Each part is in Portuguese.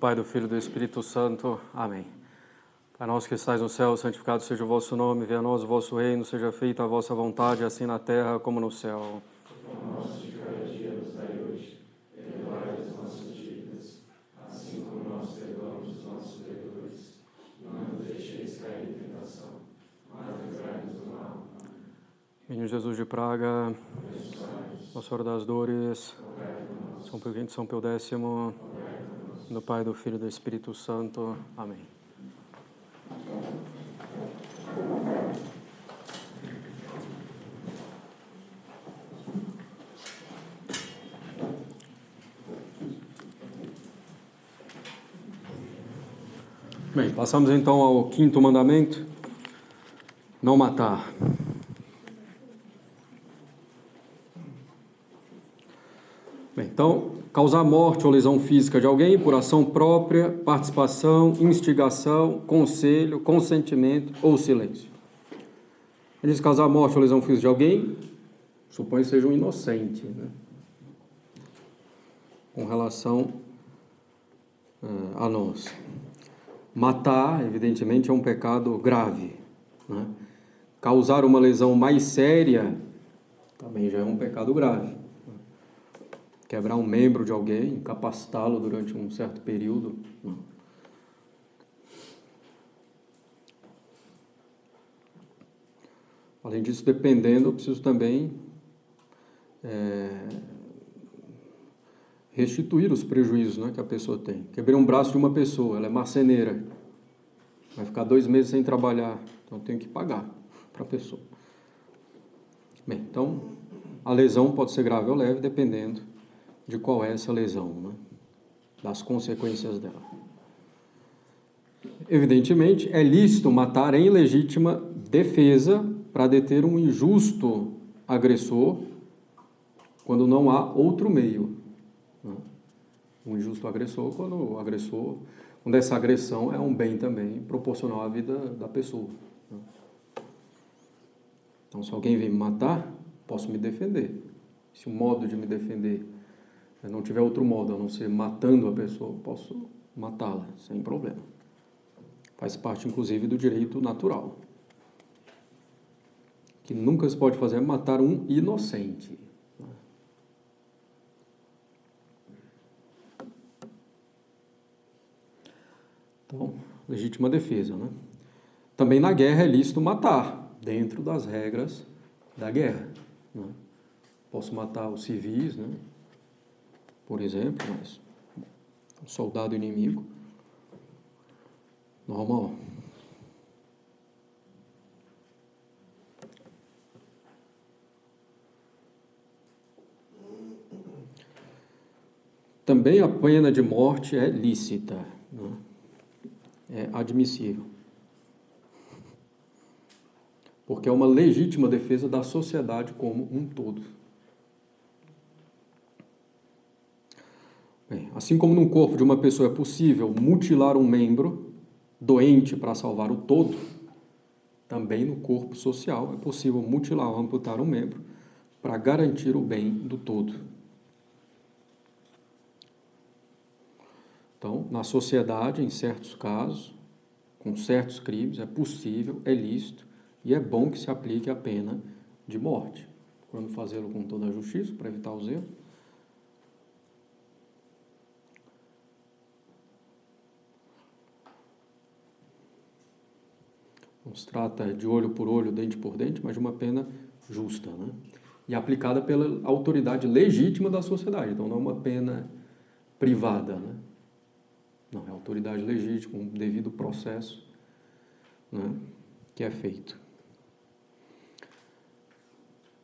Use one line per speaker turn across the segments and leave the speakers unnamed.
Pai, do Filho e do Espírito Santo. Amém. Pai nosso que estais no céu, santificado seja o vosso nome, venha a nós o vosso reino, seja feita a vossa vontade, assim na terra como no céu.
O pão nosso de cada dia nos dai hoje, perdoai as nossas dívidas, assim como nós perdoamos os nossos devedores. Não nos deixeis cair em tentação, mas livrai-nos do mal.
Menino Jesus de Praga, Nossa Senhora das Dores, São Pio V, São Pio X, do Pai, do Filho e do Espírito Santo. Amém. Bem, passamos então ao quinto mandamento, não matar. Bem, então, causar morte ou lesão física de alguém por ação própria, participação, instigação, conselho, consentimento ou silêncio. Ele diz causar morte ou lesão física de alguém, supõe que seja um inocente, né? Com relação a nós. Matar, evidentemente, é um pecado grave, né? Causar uma lesão mais séria também já é um pecado grave. Quebrar um membro de alguém, incapacitá-lo durante um certo período, não. Além disso, dependendo, eu preciso também restituir os prejuízos, né, que a pessoa tem. Quebrei um braço de uma pessoa, ela é marceneira, vai ficar 2 meses sem trabalhar, então eu tenho que pagar para a pessoa. Bem, então, a lesão pode ser grave ou leve, dependendo de qual é essa lesão, né, das consequências dela. Evidentemente, é lícito matar em legítima defesa para deter um injusto agressor quando não há outro meio. Um injusto agressor quando essa agressão é um bem também proporcional à vida da pessoa. Então, se alguém vem me matar, posso me defender. Se o modo de me defender não tiver outro modo a não ser matando a pessoa, posso matá-la sem problema. Faz parte, inclusive, do direito natural. O que nunca se pode fazer é matar um inocente. Então, legítima defesa, né? Também na guerra é lícito matar, dentro das regras da guerra, né? Posso matar os civis, né? Por exemplo, mas um soldado inimigo, normal. Também a pena de morte é lícita, né? É admissível. Porque é uma legítima defesa da sociedade como um todo. Bem, assim como num corpo de uma pessoa é possível mutilar um membro doente para salvar o todo, também no corpo social é possível mutilar ou amputar um membro para garantir o bem do todo. Então, na sociedade, em certos casos, com certos crimes, é possível, é lícito e é bom que se aplique a pena de morte. Quando fazê-lo com toda a justiça, para evitar o erros. Não se trata de olho por olho, dente por dente, mas de uma pena justa, né? E aplicada pela autoridade legítima da sociedade. Então, não é uma pena privada, né? Não, é autoridade legítima, um devido processo, né, que é feito.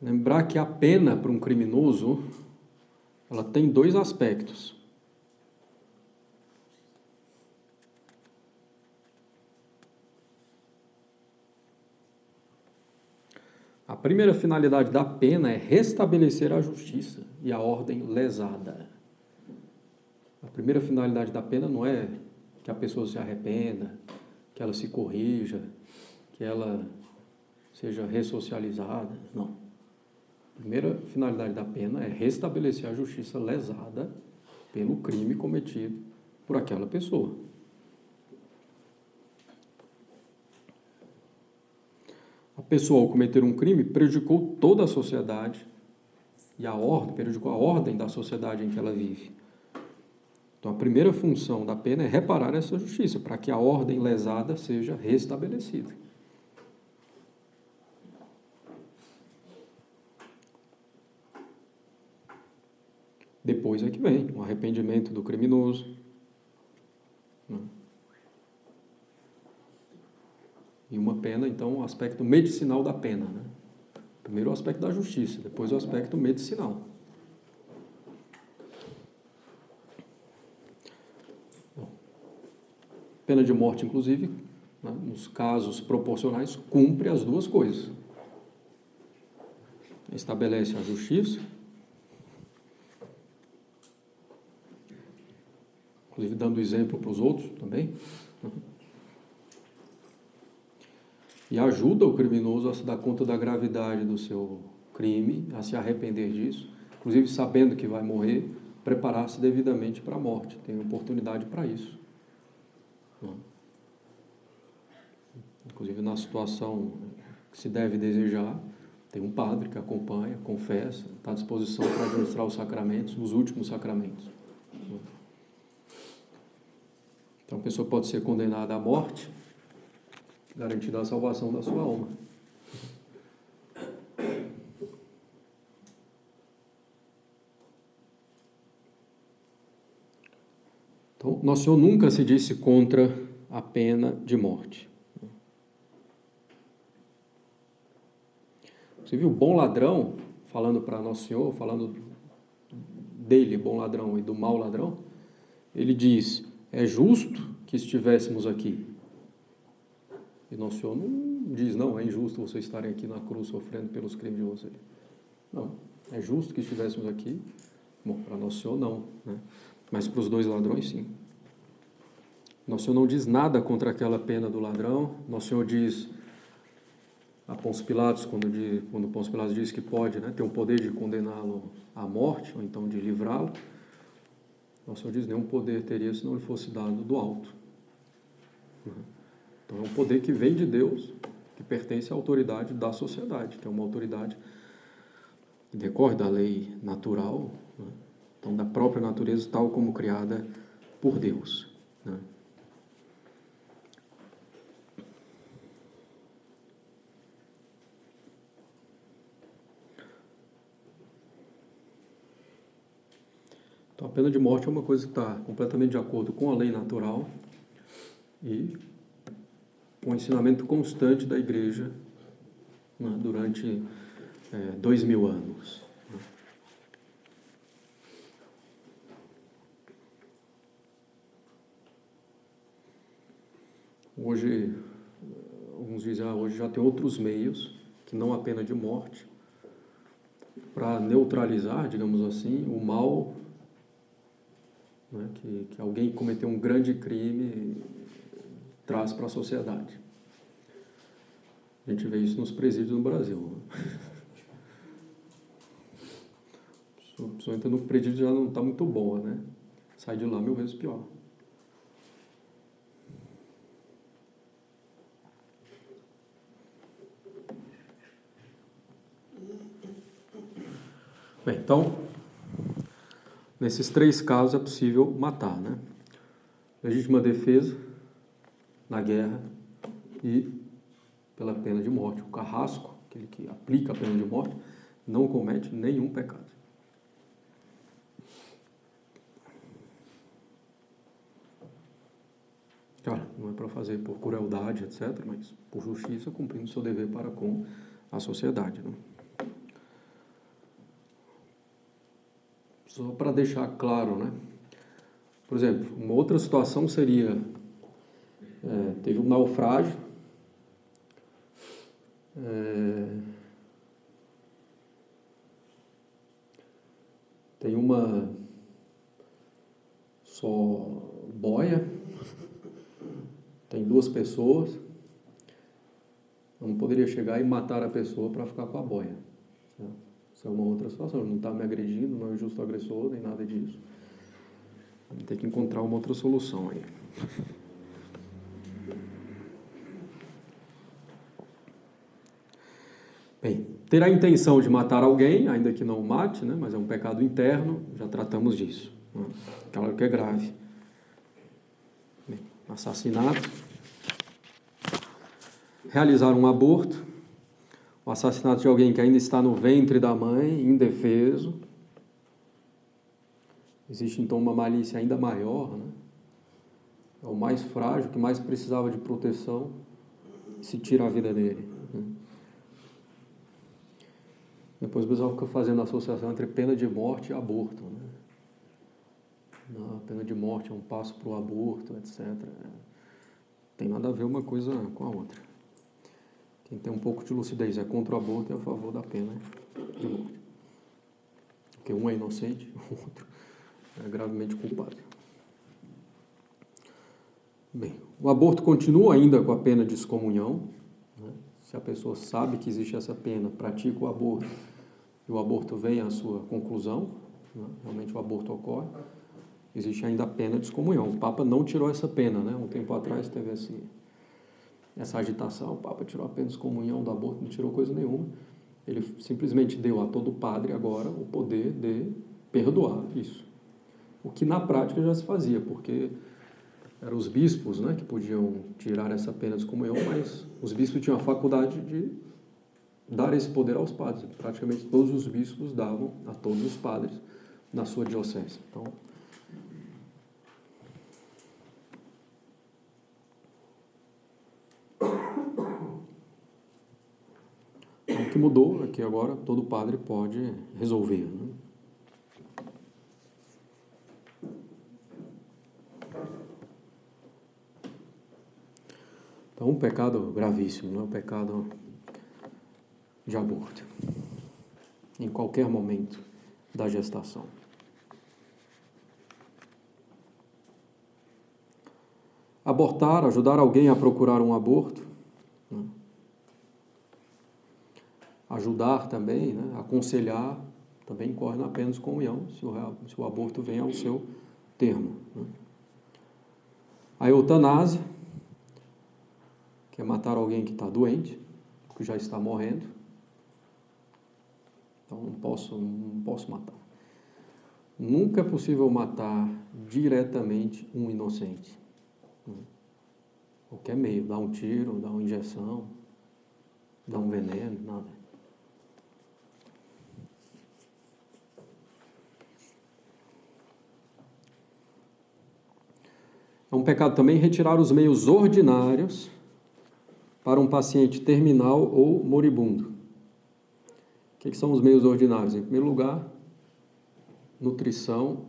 Lembrar que a pena para um criminoso, ela tem 2 aspectos. A primeira finalidade da pena é restabelecer a justiça e a ordem lesada. A primeira finalidade da pena não é que a pessoa se arrependa, que ela se corrija, que ela seja ressocializada, não. A primeira finalidade da pena é restabelecer a justiça lesada pelo crime cometido por aquela pessoa. A pessoa, ao cometer um crime, prejudicou toda a sociedade e a ordem, prejudicou a ordem da sociedade em que ela vive. Então, a primeira função da pena é reparar essa justiça, para que a ordem lesada seja restabelecida. Depois é que vem o arrependimento do criminoso, né? E uma pena, então, o aspecto medicinal da pena, né? Primeiro o aspecto da justiça, depois o aspecto medicinal. Pena de morte, inclusive, né, nos casos proporcionais, cumpre as duas coisas. Estabelece a justiça, inclusive dando exemplo para os outros também, né? E ajuda o criminoso a se dar conta da gravidade do seu crime, a se arrepender disso, inclusive sabendo que vai morrer, preparar-se devidamente para a morte, tem oportunidade para isso. Inclusive na situação que se deve desejar, tem um padre que acompanha, confessa, está à disposição para administrar os sacramentos, os últimos sacramentos. Então a pessoa pode ser condenada à morte, garantida a salvação da sua alma. Então, Nosso Senhor nunca se disse contra a pena de morte. Você viu o bom ladrão, falando para Nosso Senhor, falando dele, bom ladrão, e do mau ladrão, ele diz, é justo que estivéssemos aqui. E Nosso Senhor não diz, não, é injusto vocês estarem aqui na cruz sofrendo pelos crimes de vocês. Não, é justo que estivéssemos aqui. Bom, para Nosso Senhor não, né? Mas para os dois ladrões, sim. Nosso Senhor não diz nada contra aquela pena do ladrão. Nosso Senhor diz a Pôncio Pilatos, quando Pôncio Pilatos diz que pode, né, ter o poder de condená-lo à morte, ou então de livrá-lo, Nosso Senhor diz, nenhum poder teria se não lhe fosse dado do alto. Então é um poder que vem de Deus, que pertence à autoridade da sociedade, que é uma autoridade que decorre da lei natural, né? Então da própria natureza tal como criada por Deus, né? Então a pena de morte é uma coisa que está completamente de acordo com a lei natural e com o ensinamento constante da Igreja, né, durante 2000 anos. Hoje, alguns dizem, hoje já tem outros meios, que não a pena de morte, para neutralizar, digamos assim, o mal, né, que alguém cometeu um grande crime traz para a sociedade. A gente vê isso nos presídios no Brasil, né? A pessoa entra no presídio já não está muito boa, né? Sai de lá 1000 vezes pior. Bem, então, nesses 3 casos é possível matar, né? Legítima defesa, na guerra, e pela pena de morte. O carrasco, aquele que aplica a pena de morte, não comete nenhum pecado. Claro, não é para fazer por crueldade, etc., mas por justiça, cumprindo seu dever para com a sociedade, né? Só para deixar claro, né? Por exemplo, uma outra situação seria, teve um naufrágio, tem uma só boia, tem 2 pessoas, eu não poderia chegar e matar a pessoa para ficar com a boia, né? Isso é uma outra situação, não está me agredindo, não é justo agressor, nem nada disso. Vamos ter que encontrar uma outra solução aí. Bem, ter a intenção de matar alguém, ainda que não o mate, né, mas é um pecado interno, já tratamos disso. Né? Claro que é grave. Bem, assassinato. Realizar um aborto. O assassinato de alguém que ainda está no ventre da mãe, indefeso. Existe então uma malícia ainda maior, né? É o mais frágil, que mais precisava de proteção, se tira a vida dele. Né? Depois o pessoal fica fazendo associação entre pena de morte e aborto. Né? Não, a pena de morte é um passo para o aborto, etc. Tem nada a ver uma coisa com a outra. Quem tem um pouco de lucidez é contra o aborto e é a favor da pena de morte. Porque um é inocente, o outro é gravemente culpado. Bem, o aborto continua ainda com a pena de excomunhão. Né? Se a pessoa sabe que existe essa pena, pratica o aborto, e o aborto vem à sua conclusão, né? Realmente o aborto ocorre, existe ainda a pena de excomunhão. O Papa não tirou essa pena, né? Um tempo atrás teve essa agitação, o Papa tirou a pena de excomunhão do aborto, não tirou coisa nenhuma. Ele simplesmente deu a todo padre agora o poder de perdoar isso. O que na prática já se fazia, porque eram os bispos, né, que podiam tirar essa pena de excomunhão, mas os bispos tinham a faculdade de dar esse poder aos padres. Praticamente todos os bispos davam a todos os padres na sua diocese. Então, o que mudou é que agora todo padre pode resolver. Né? Então, um pecado gravíssimo, não é? O pecado de aborto, em qualquer momento da gestação. Abortar, ajudar alguém a procurar um aborto, né? Ajudar também, né? Aconselhar, também incorre na pena de excomunhão, se o aborto vem ao seu termo. Né? A eutanásia, que é matar alguém que está doente, que já está morrendo. Então não posso matar. Nunca é possível matar diretamente um inocente. Qualquer meio, dar um tiro, dar uma injeção, dar um veneno, nada. É um pecado também retirar os meios ordinários para um paciente terminal ou moribundo. O que são os meios ordinários? Em primeiro lugar, nutrição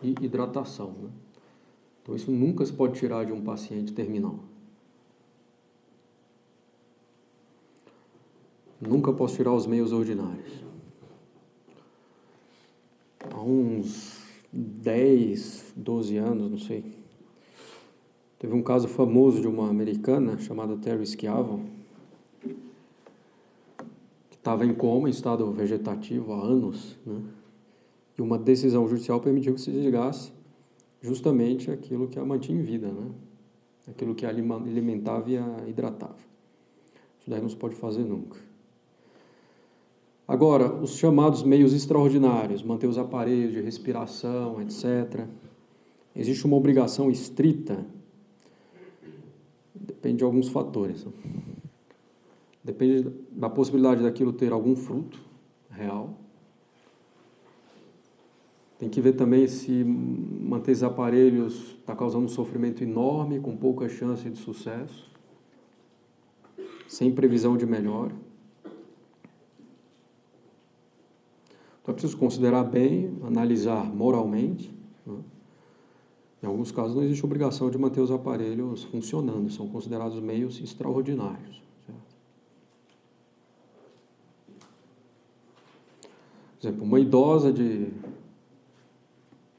e hidratação. Né? Então, isso nunca se pode tirar de um paciente terminal. Nunca posso tirar os meios ordinários. Há uns 10, 12 anos, não sei, teve um caso famoso de uma americana chamada Terry Schiavo, que estava em coma, em estado vegetativo há anos, né? E uma decisão judicial permitiu que se desligasse justamente aquilo que a mantinha em vida, né? Aquilo que a alimentava e a hidratava. Isso daí não se pode fazer nunca. Agora, os chamados meios extraordinários, manter os aparelhos de respiração, etc. Existe uma obrigação estrita, depende de alguns fatores. Depende da possibilidade daquilo ter algum fruto real. Tem que ver também se manter esses aparelhos está causando um sofrimento enorme, com pouca chance de sucesso, sem previsão de melhora. Então é preciso considerar bem, analisar moralmente. Né? Em alguns casos não existe obrigação de manter os aparelhos funcionando, são considerados meios extraordinários. Certo? Por exemplo, uma idosa de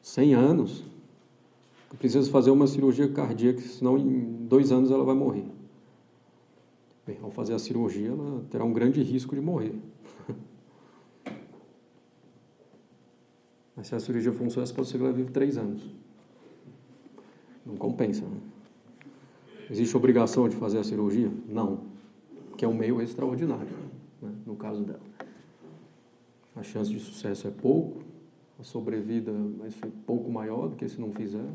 100 anos precisa fazer uma cirurgia cardíaca, senão em 2 anos ela vai morrer. Bem, ao fazer a cirurgia, ela terá um grande risco de morrer. Mas se a cirurgia for um sucesso, pode ser que ela vive 3 anos. Não compensa, né? Existe obrigação de fazer a cirurgia? Não, que é um meio extraordinário, né, no caso dela. A chance de sucesso é pouco, a sobrevida vai ser pouco maior do que se não fizer.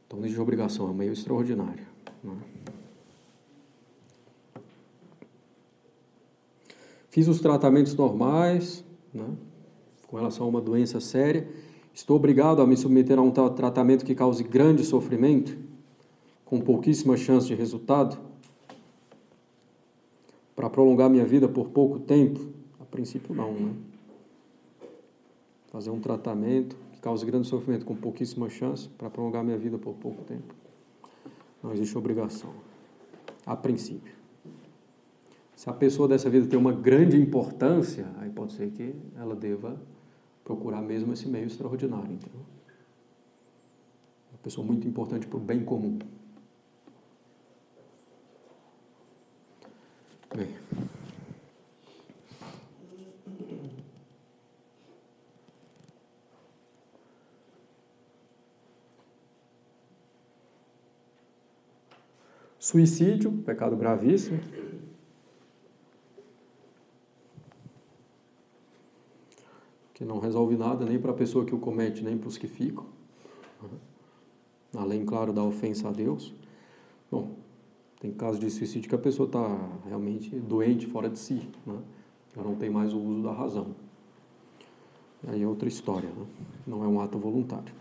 Então, não existe obrigação, é um meio extraordinário, né? Fiz os tratamentos normais, né, com relação a uma doença séria. Estou obrigado a me submeter a um tratamento que cause grande sofrimento, com pouquíssima chance de resultado, para prolongar minha vida por pouco tempo? A princípio não, né? Fazer um tratamento que cause grande sofrimento com pouquíssima chance para prolongar minha vida por pouco tempo. Não existe obrigação, a princípio. Se a pessoa dessa vida tem uma grande importância, aí pode ser que ela deva procurar mesmo esse meio extraordinário, entendeu? Uma pessoa muito importante para o bem comum. Bem. Suicídio, pecado gravíssimo. Que não resolve nada nem para a pessoa que o comete, nem para os que ficam. Além, claro, da ofensa a Deus. Bom, tem casos de suicídio que a pessoa está realmente doente, fora de si, né? Já não tem mais o uso da razão. Aí é outra história, né? Não é um ato voluntário.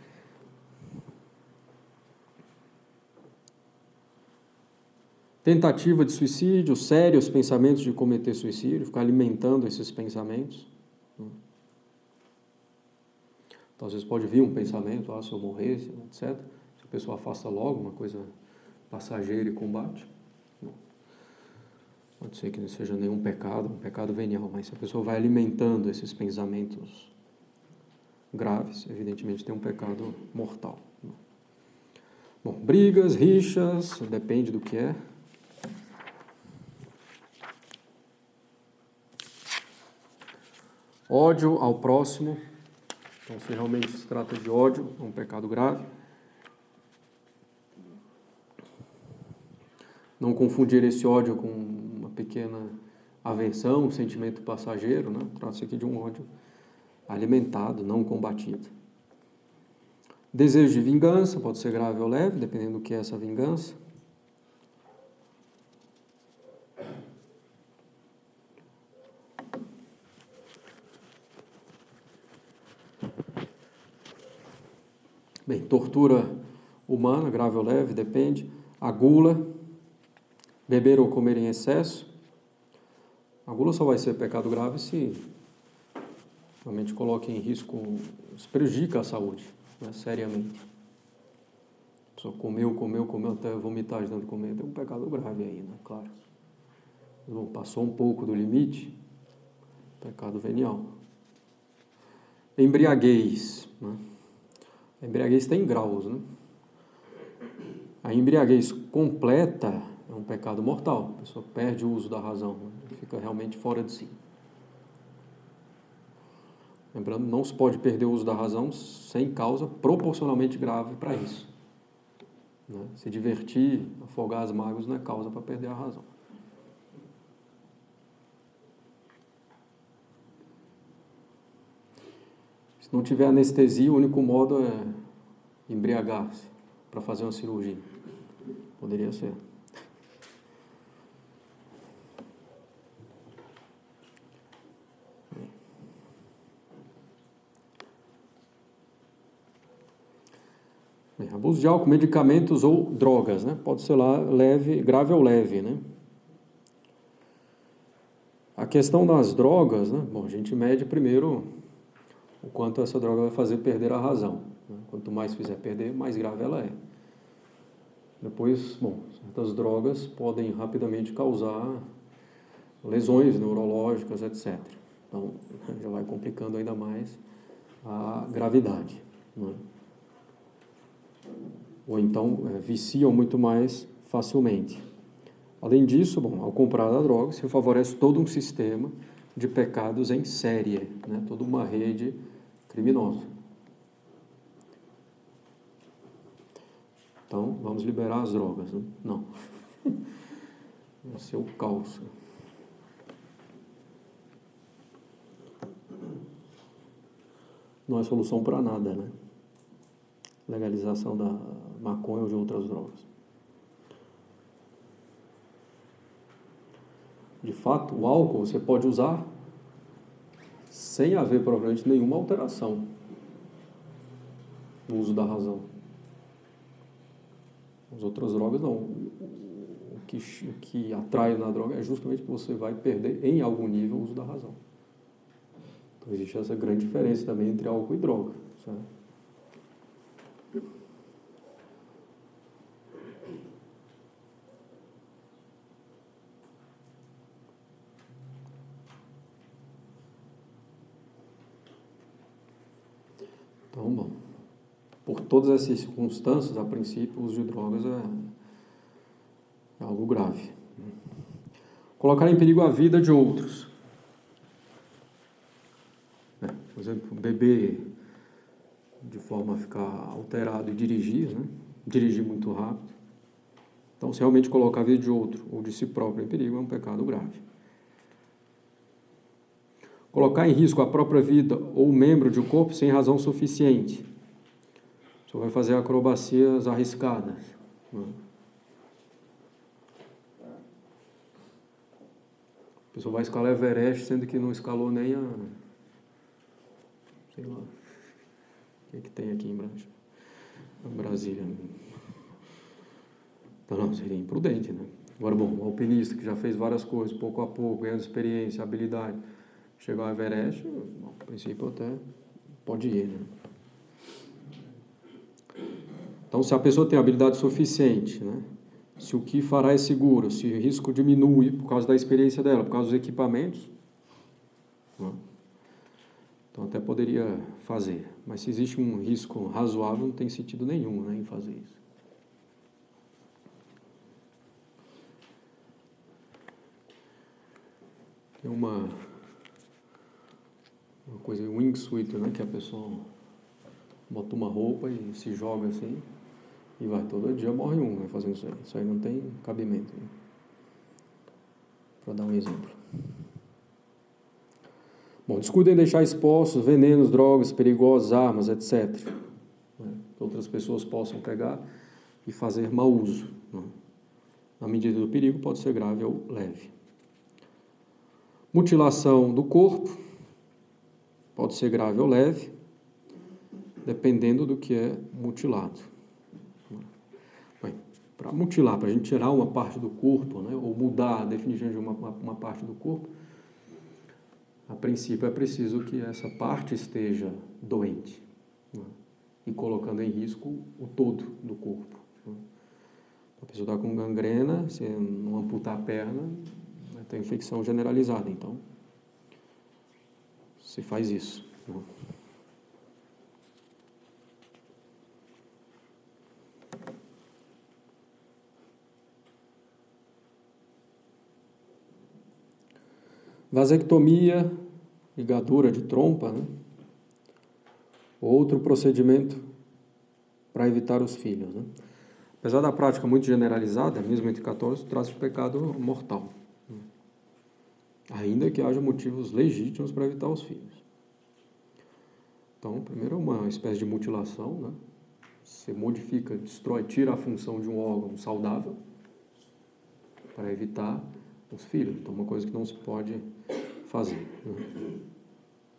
Tentativa de suicídio, sérios pensamentos de cometer suicídio, ficar alimentando esses pensamentos. Então, às vezes pode vir um pensamento, se eu morresse, etc. Se a pessoa afasta logo, uma coisa passageira e combate. Pode ser que não seja nenhum pecado, um pecado venial, mas se a pessoa vai alimentando esses pensamentos graves, evidentemente tem um pecado mortal. Bom, brigas, rixas, depende do que é. Ódio ao próximo. Então, se realmente se trata de ódio, é um pecado grave. Não confundir esse ódio com uma pequena aversão, um sentimento passageiro, né? Trata-se aqui de um ódio alimentado, não combatido. Desejo de vingança, pode ser grave ou leve, dependendo do que é essa vingança. Bem, tortura humana, grave ou leve, depende. A gula, beber ou comer em excesso. A gula só vai ser pecado grave se realmente coloca em risco, se prejudica a saúde, né, seriamente. A pessoa comeu até vomitar de tanto comer, tem um pecado grave aí, né, claro. Bom, passou um pouco do limite, pecado venial. Embriaguez, né? A embriaguez tem graus, né? A embriaguez completa é um pecado mortal. A pessoa perde o uso da razão, né? Fica realmente fora de si. Lembrando, não se pode perder o uso da razão sem causa proporcionalmente grave para isso, né? Se divertir, afogar as mágoas não é causa para perder a razão. Se não tiver anestesia, o único modo é embriagar-se para fazer uma cirurgia. Poderia ser. Bem, abuso de álcool, medicamentos ou drogas, né? Pode ser lá leve, grave ou leve, né? A questão das drogas, né? Bom, a gente mede primeiro o quanto essa droga vai fazer perder a razão, né? Quanto mais fizer perder, mais grave ela é. Depois, bom, certas drogas podem rapidamente causar lesões neurológicas, etc. Então, já vai complicando ainda mais a gravidade, né? Ou então viciam muito mais facilmente. Além disso, bom, ao comprar a droga, se favorece todo um sistema de pecados em série, né? Toda uma rede criminosa. Então, vamos liberar as drogas, né? Não. Vai ser o caos. Não é solução para nada, né? Legalização da maconha ou de outras drogas. De fato, o álcool você pode usar sem haver provavelmente nenhuma alteração no uso da razão. As outras drogas não. O que atrai na droga é justamente que você vai perder em algum nível o uso da razão. Então existe essa grande diferença também entre álcool e droga. Certo? Então, bom, por todas essas circunstâncias, a princípio, o uso de drogas é algo grave. Colocar em perigo a vida de outros. Por exemplo, beber de forma a ficar alterado e dirigir, né? Dirigir muito rápido. Então, se realmente colocar a vida de outro ou de si próprio em perigo, é um pecado grave. Colocar em risco a própria vida ou membro de um corpo sem razão suficiente. Você vai fazer acrobacias arriscadas. Né? A pessoa vai escalar Everest, sendo que não escalou nem a... sei lá. O que tem aqui em Brasília? Não, seria imprudente, né? Agora, bom, o alpinista que já fez várias coisas, pouco a pouco, ganhando experiência, habilidade, chegou ao Everest, bom, a princípio até pode ir, né? Então, se a pessoa tem habilidade suficiente, né? Se o que fará é seguro, se o risco diminui por causa da experiência dela, por causa dos equipamentos, né? Então até poderia fazer. Mas se existe um risco razoável, não tem sentido nenhum, né, em fazer isso. Tem uma coisa, um wingsuit, né, que a pessoa bota uma roupa e se joga assim, e vai. Todo dia morre um, né, fazendo isso aí. Isso aí não tem cabimento, né? Para dar um exemplo. Bom, descuida em deixar expostos venenos, drogas perigosas, armas, etc. Que outras pessoas possam pegar e fazer mau uso. Né? Na medida do perigo, pode ser grave ou leve. Mutilação do corpo pode ser grave ou leve, dependendo do que é mutilado. Para mutilar, para a gente tirar uma parte do corpo, né, ou mudar a definição de uma parte do corpo, a princípio é preciso que essa parte esteja doente, né, e colocando em risco o todo do corpo. Né. A pessoa está com gangrena, se não amputar a perna, vai ter infecção generalizada, então se faz isso. Né. Vasectomia, ligadura de trompa, né? Outro procedimento para evitar os filhos, né? Apesar da prática muito generalizada, mesmo entre católicos, traz-se pecado mortal, né? Ainda que haja motivos legítimos para evitar os filhos. Então, primeiro é uma espécie de mutilação, né? Você modifica, destrói, tira a função de um órgão saudável para evitar os filhos. Então, uma coisa que não se pode fazer, né?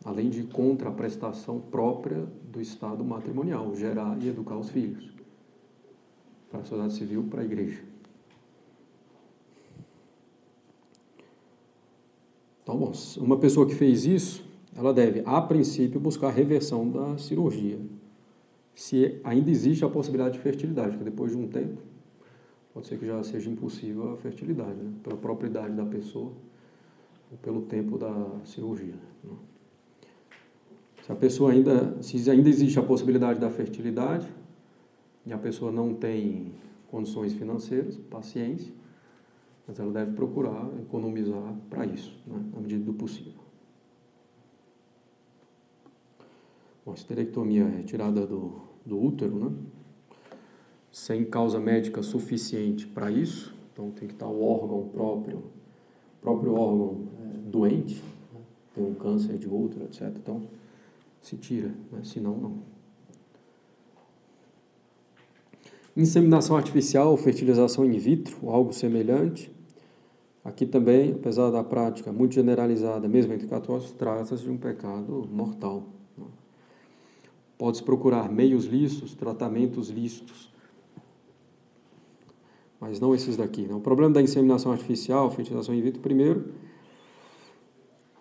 Além de contra a prestação própria do Estado matrimonial, gerar e educar os filhos, para a sociedade civil, para a igreja. Então, bom, uma pessoa que fez isso, ela deve, a princípio, buscar a reversão da cirurgia, se ainda existe a possibilidade de fertilidade, porque depois de um tempo, pode ser que já seja impossível a fertilidade, né? Pela própria idade da pessoa, ou pelo tempo da cirurgia, né? Se ainda existe a possibilidade da fertilidade, e a pessoa não tem condições financeiras, paciência, mas ela deve procurar economizar para isso, né, na medida do possível. Bom, a esterectomia é retirada do útero, né? sem causa médica suficiente para isso, então tem que estar o órgão próprio órgão doente, né? Tem um câncer de útero, etc. Então, se tira, né? Senão não. Inseminação artificial, fertilização in vitro, algo semelhante. Aqui também, apesar da prática muito generalizada, mesmo entre católicos, trata-se de um pecado mortal. Pode-se procurar meios lícitos, tratamentos lícitos, mas não esses daqui. Né? O problema da inseminação artificial, fertilização in vitro, primeiro,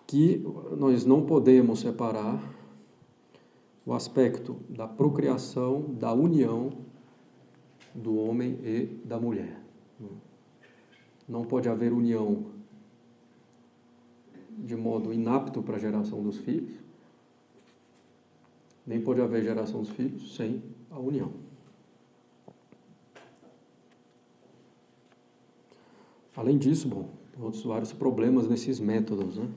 que nós não podemos separar o aspecto da procriação, da união do homem e da mulher. Não pode haver união de modo inapto para a geração dos filhos, nem pode haver geração dos filhos sem a união. Além disso, tem outros vários problemas nesses métodos, né?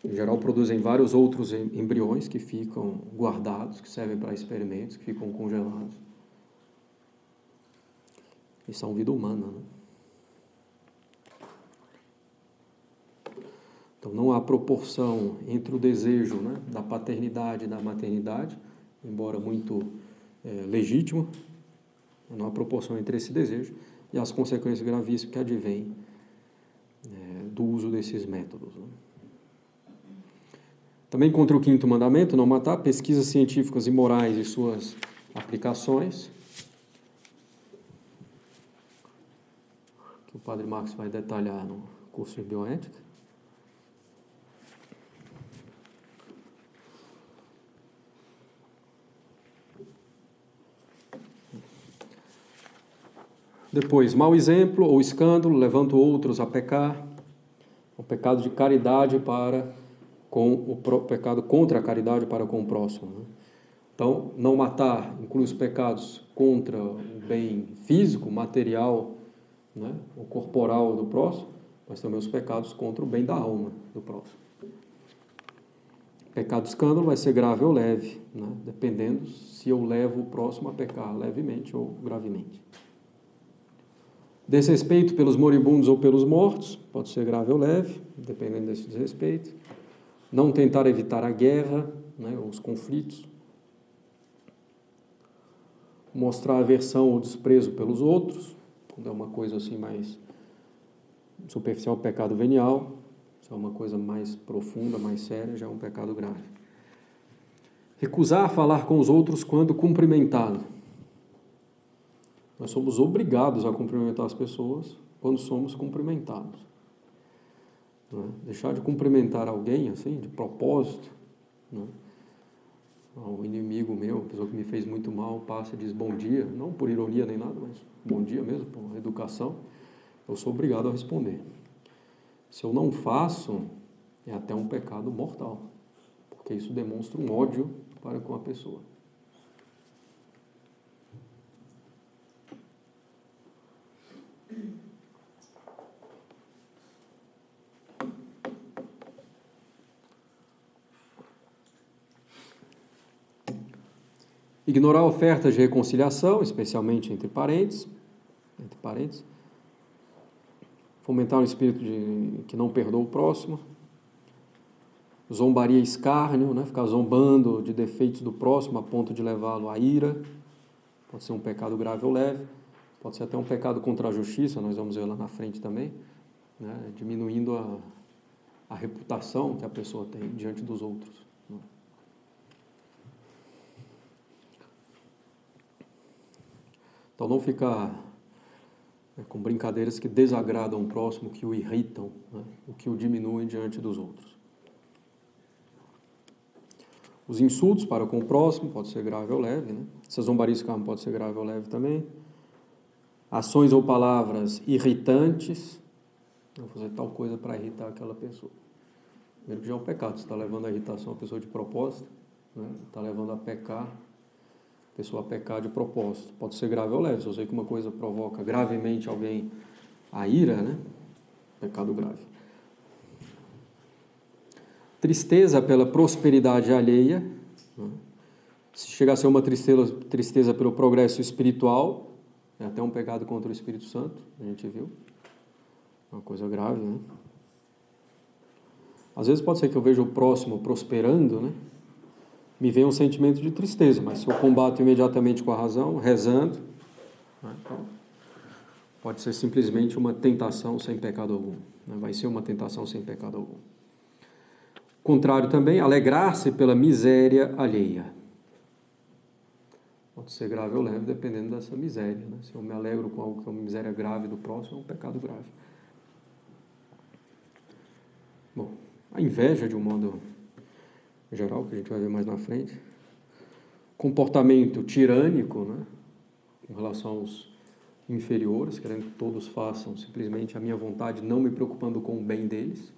Em geral, produzem vários outros embriões que ficam guardados, que servem para experimentos, que ficam congelados. E são vida humana, né? Então, não há proporção entre o desejo, né, da paternidade e da maternidade, embora muito legítimo, não há proporção entre esse desejo e as consequências gravíssimas que advêm do uso desses métodos. Né? Também contra o quinto mandamento, não matar, pesquisas científicas e morais e suas aplicações, que o Padre Marcos vai detalhar no curso de bioética. Depois, mau exemplo ou escândalo, levando outros a pecar, o pecado de caridade pecado contra a caridade para com o próximo. Né? Então, não matar inclui os pecados contra o bem físico, material, né, o corporal do próximo, mas também os pecados contra o bem da alma do próximo. Pecado de escândalo vai ser grave ou leve, né, dependendo se eu levo o próximo a pecar levemente ou gravemente. Desrespeito pelos moribundos ou pelos mortos, pode ser grave ou leve, dependendo desse desrespeito. Não tentar evitar a guerra, né, os conflitos. Mostrar aversão ou desprezo pelos outros, quando é uma coisa assim mais superficial, pecado venial. Se é uma coisa mais profunda, mais séria, já é um pecado grave. Recusar falar com os outros quando cumprimentado. Nós somos obrigados a cumprimentar as pessoas quando somos cumprimentados. Né? Deixar de cumprimentar alguém, assim, de propósito, né? Um inimigo meu, uma pessoa que me fez muito mal, passa e diz bom dia, não por ironia nem nada, mas bom dia mesmo, por educação, eu sou obrigado a responder. Se eu não faço, é até um pecado mortal, porque isso demonstra um ódio para com a pessoa. Ignorar ofertas de reconciliação, especialmente entre parentes. Fomentar um espírito que não perdoa o próximo. Zombaria e escárnio, né? Ficar zombando de defeitos do próximo a ponto de levá-lo à ira. Pode ser um pecado grave ou leve. Pode ser até um pecado contra a justiça, nós vamos ver lá na frente também, né? Diminuindo a reputação que a pessoa tem diante dos outros. Né? Então, não ficar com brincadeiras que desagradam o próximo, que o irritam, né? O que o diminuem diante dos outros. Os insultos para com o próximo, pode ser grave ou leve, né? Essas zombarias pode ser grave ou leve também. Ações ou palavras irritantes. Vou fazer tal coisa para irritar aquela pessoa. Primeiro que já é um pecado, você está levando a irritação a pessoa de propósito, né? Está levando a pecar, a pessoa a pecar de propósito. Pode ser grave ou leve. Se eu sei que uma coisa provoca gravemente alguém a ira, né? Pecado grave. Tristeza pela prosperidade alheia. Se chegar a ser uma tristeza pelo progresso espiritual, É até um pecado contra o Espírito Santo, a gente viu. Uma coisa grave, né? Às vezes pode ser que eu veja o próximo prosperando, né? Me vem um sentimento de tristeza, mas se eu combato imediatamente com a razão, rezando, né? Então, pode ser simplesmente uma tentação sem pecado algum. Né? Vai ser uma tentação sem pecado algum. Contrário também, alegrar-se pela miséria alheia. Pode ser grave ou leve, dependendo dessa miséria. Né? Se eu me alegro com algo que é uma miséria grave do próximo, é um pecado grave. Bom, a inveja, de um modo geral, que a gente vai ver mais na frente. Comportamento tirânico, né? Com relação aos inferiores, querendo que todos façam simplesmente a minha vontade, não me preocupando com o bem deles.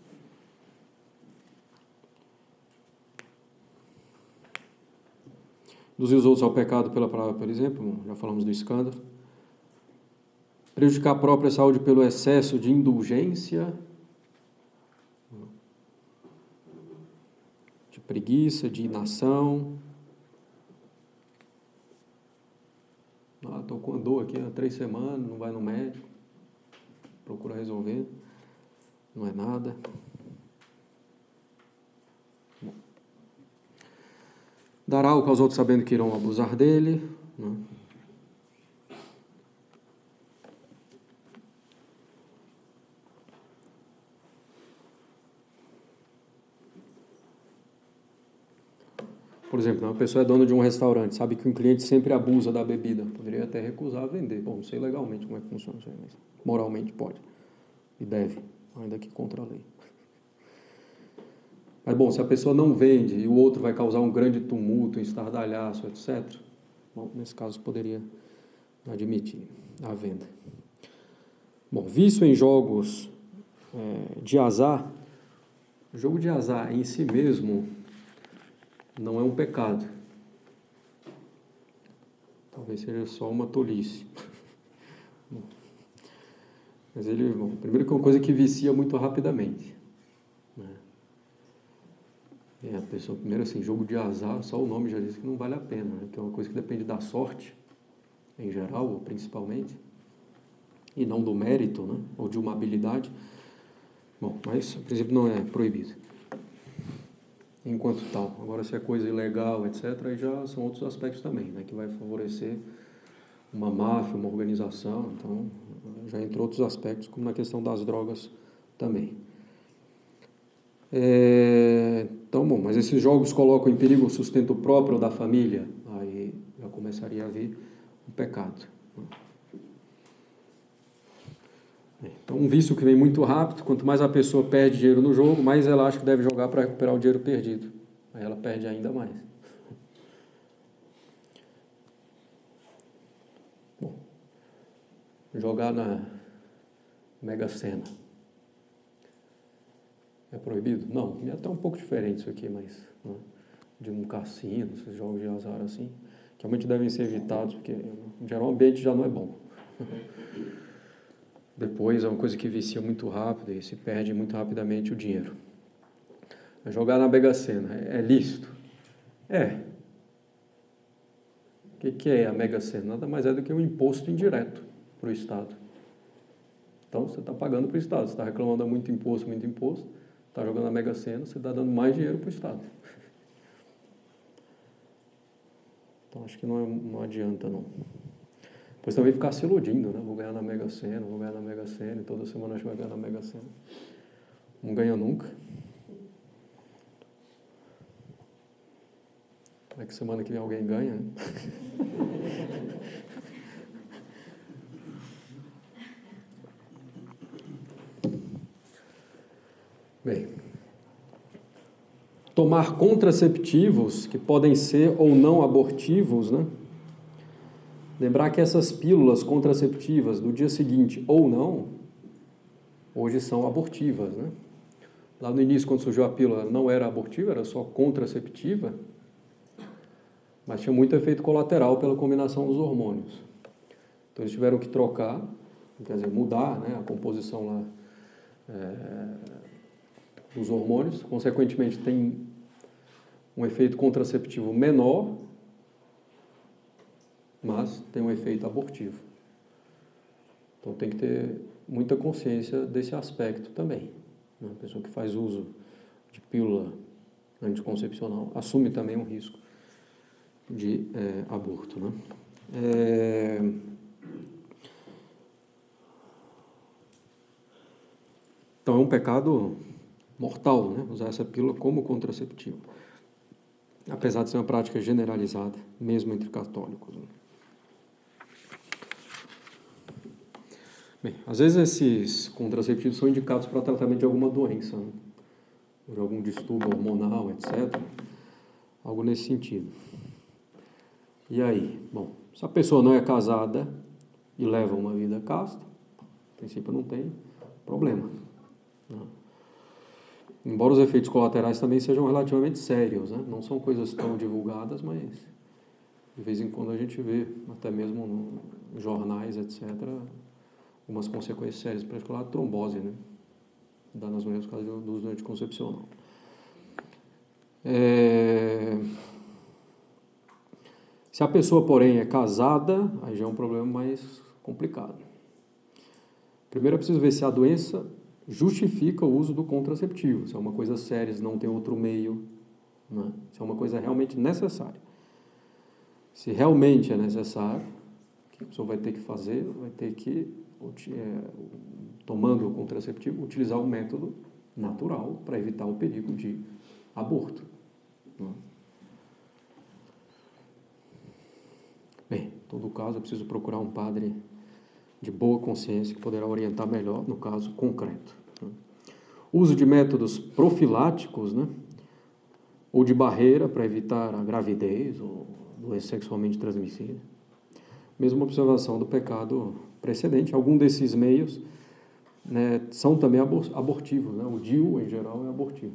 Induzir os outros ao pecado pela palavra, por exemplo, já falamos do escândalo. Prejudicar a própria saúde pelo excesso de indulgência, de preguiça, de inação. Estou com dor aqui há 3 semanas, não vai no médico, procura resolver, não é nada. Bom. Dar álcool aos outros sabendo que irão abusar dele, né? Por exemplo, uma pessoa é dona de um restaurante, sabe que um cliente sempre abusa da bebida, poderia até recusar vender. Bom, não sei legalmente como é que funciona isso aí, mas moralmente pode e deve, ainda que contra a lei. Mas bom, se a pessoa não vende e o outro vai causar um grande tumulto, um estardalhaço, etc., bom, nesse caso poderia admitir a venda. Bom, vício em jogos de azar. O jogo de azar em si mesmo não é um pecado. Talvez seja só uma tolice. Mas primeiro que é uma coisa que vicia muito rapidamente. A pessoa, primeiro assim, jogo de azar, só o nome já diz que não vale a pena, né? Que é uma coisa que depende da sorte, em geral, ou principalmente, e não do mérito, né? Ou de uma habilidade. Bom, mas, a princípio, não é proibido. Enquanto tal. Agora, se é coisa ilegal, etc., aí já são outros aspectos também, né? Que vai favorecer uma máfia, uma organização, então, já entrou outros aspectos, como na questão das drogas também. Então, bom, mas esses jogos colocam em perigo o sustento próprio da família, aí já começaria a vir um pecado. Então, um vício que vem muito rápido, quanto mais a pessoa perde dinheiro no jogo, mais ela acha que deve jogar para recuperar o dinheiro perdido. Aí ela perde ainda mais. Bom, jogar na Mega Sena. É proibido? Não, é até um pouco diferente isso aqui, mas né, de um cassino, esses jogos de azar assim, que realmente devem ser evitados, porque em geral o ambiente já não é bom. Depois é uma coisa que vicia muito rápido e se perde muito rapidamente o dinheiro. Jogar na Mega Sena é lícito? É. O que é a Mega Sena? Nada mais é do que um imposto indireto para o Estado. Então você está pagando para o Estado, você está reclamando de muito imposto, está jogando a Mega Sena, você está dando mais dinheiro para o Estado. Então acho que não adianta não. Depois também ficar se iludindo, né? Vou ganhar na Mega Sena, e toda semana a gente vai ganhar na Mega Sena. Não ganha nunca. Como é que semana que vem alguém ganha, né? Bem, tomar contraceptivos, que podem ser ou não abortivos, né? Lembrar que essas pílulas contraceptivas do dia seguinte ou não, hoje são abortivas, né? Lá no início, quando surgiu a pílula, não era abortiva, era só contraceptiva, mas tinha muito efeito colateral pela combinação dos hormônios. Então eles tiveram que trocar, quer dizer, mudar, né, a composição lá dos hormônios, consequentemente tem um efeito contraceptivo menor, mas tem um efeito abortivo. Então tem que ter muita consciência desse aspecto também. Né? A pessoa que faz uso de pílula anticoncepcional assume também um risco de aborto. Né? Então é um pecado mortal, né? Usar essa pílula como contraceptivo, apesar de ser uma prática generalizada, mesmo entre católicos. Né? Bem, às vezes esses contraceptivos são indicados para tratamento de alguma doença, né? Por algum distúrbio hormonal, etc. Algo nesse sentido. E aí? Bom, se a pessoa não é casada e leva uma vida casta, a princípio não tem problema. Né? Embora os efeitos colaterais também sejam relativamente sérios, né? Não são coisas tão divulgadas, mas de vez em quando a gente vê, até mesmo nos jornais, etc., algumas consequências sérias, em particular a trombose, né? Dá nas mulheres por causa do uso anticoncepcional. Se a pessoa, porém, é casada, aí já é um problema mais complicado. Primeiro é preciso ver se a doença justifica o uso do contraceptivo, se é uma coisa séria, se não tem outro meio, né? Se é uma coisa realmente necessária. Se realmente é necessário, o que a pessoa vai ter que fazer? Vai ter que, tomando o contraceptivo, utilizar o método natural para evitar o perigo de aborto. Né? Bem, em todo caso, é preciso procurar um padre de boa consciência que poderá orientar melhor no caso concreto. Né? Uso de métodos profiláticos, né? Ou de barreira para evitar a gravidez ou doença sexualmente transmissível. Mesma observação do pecado precedente. Algum desses meios, né, são também abortivos. Né? O DIU, em geral, é abortivo.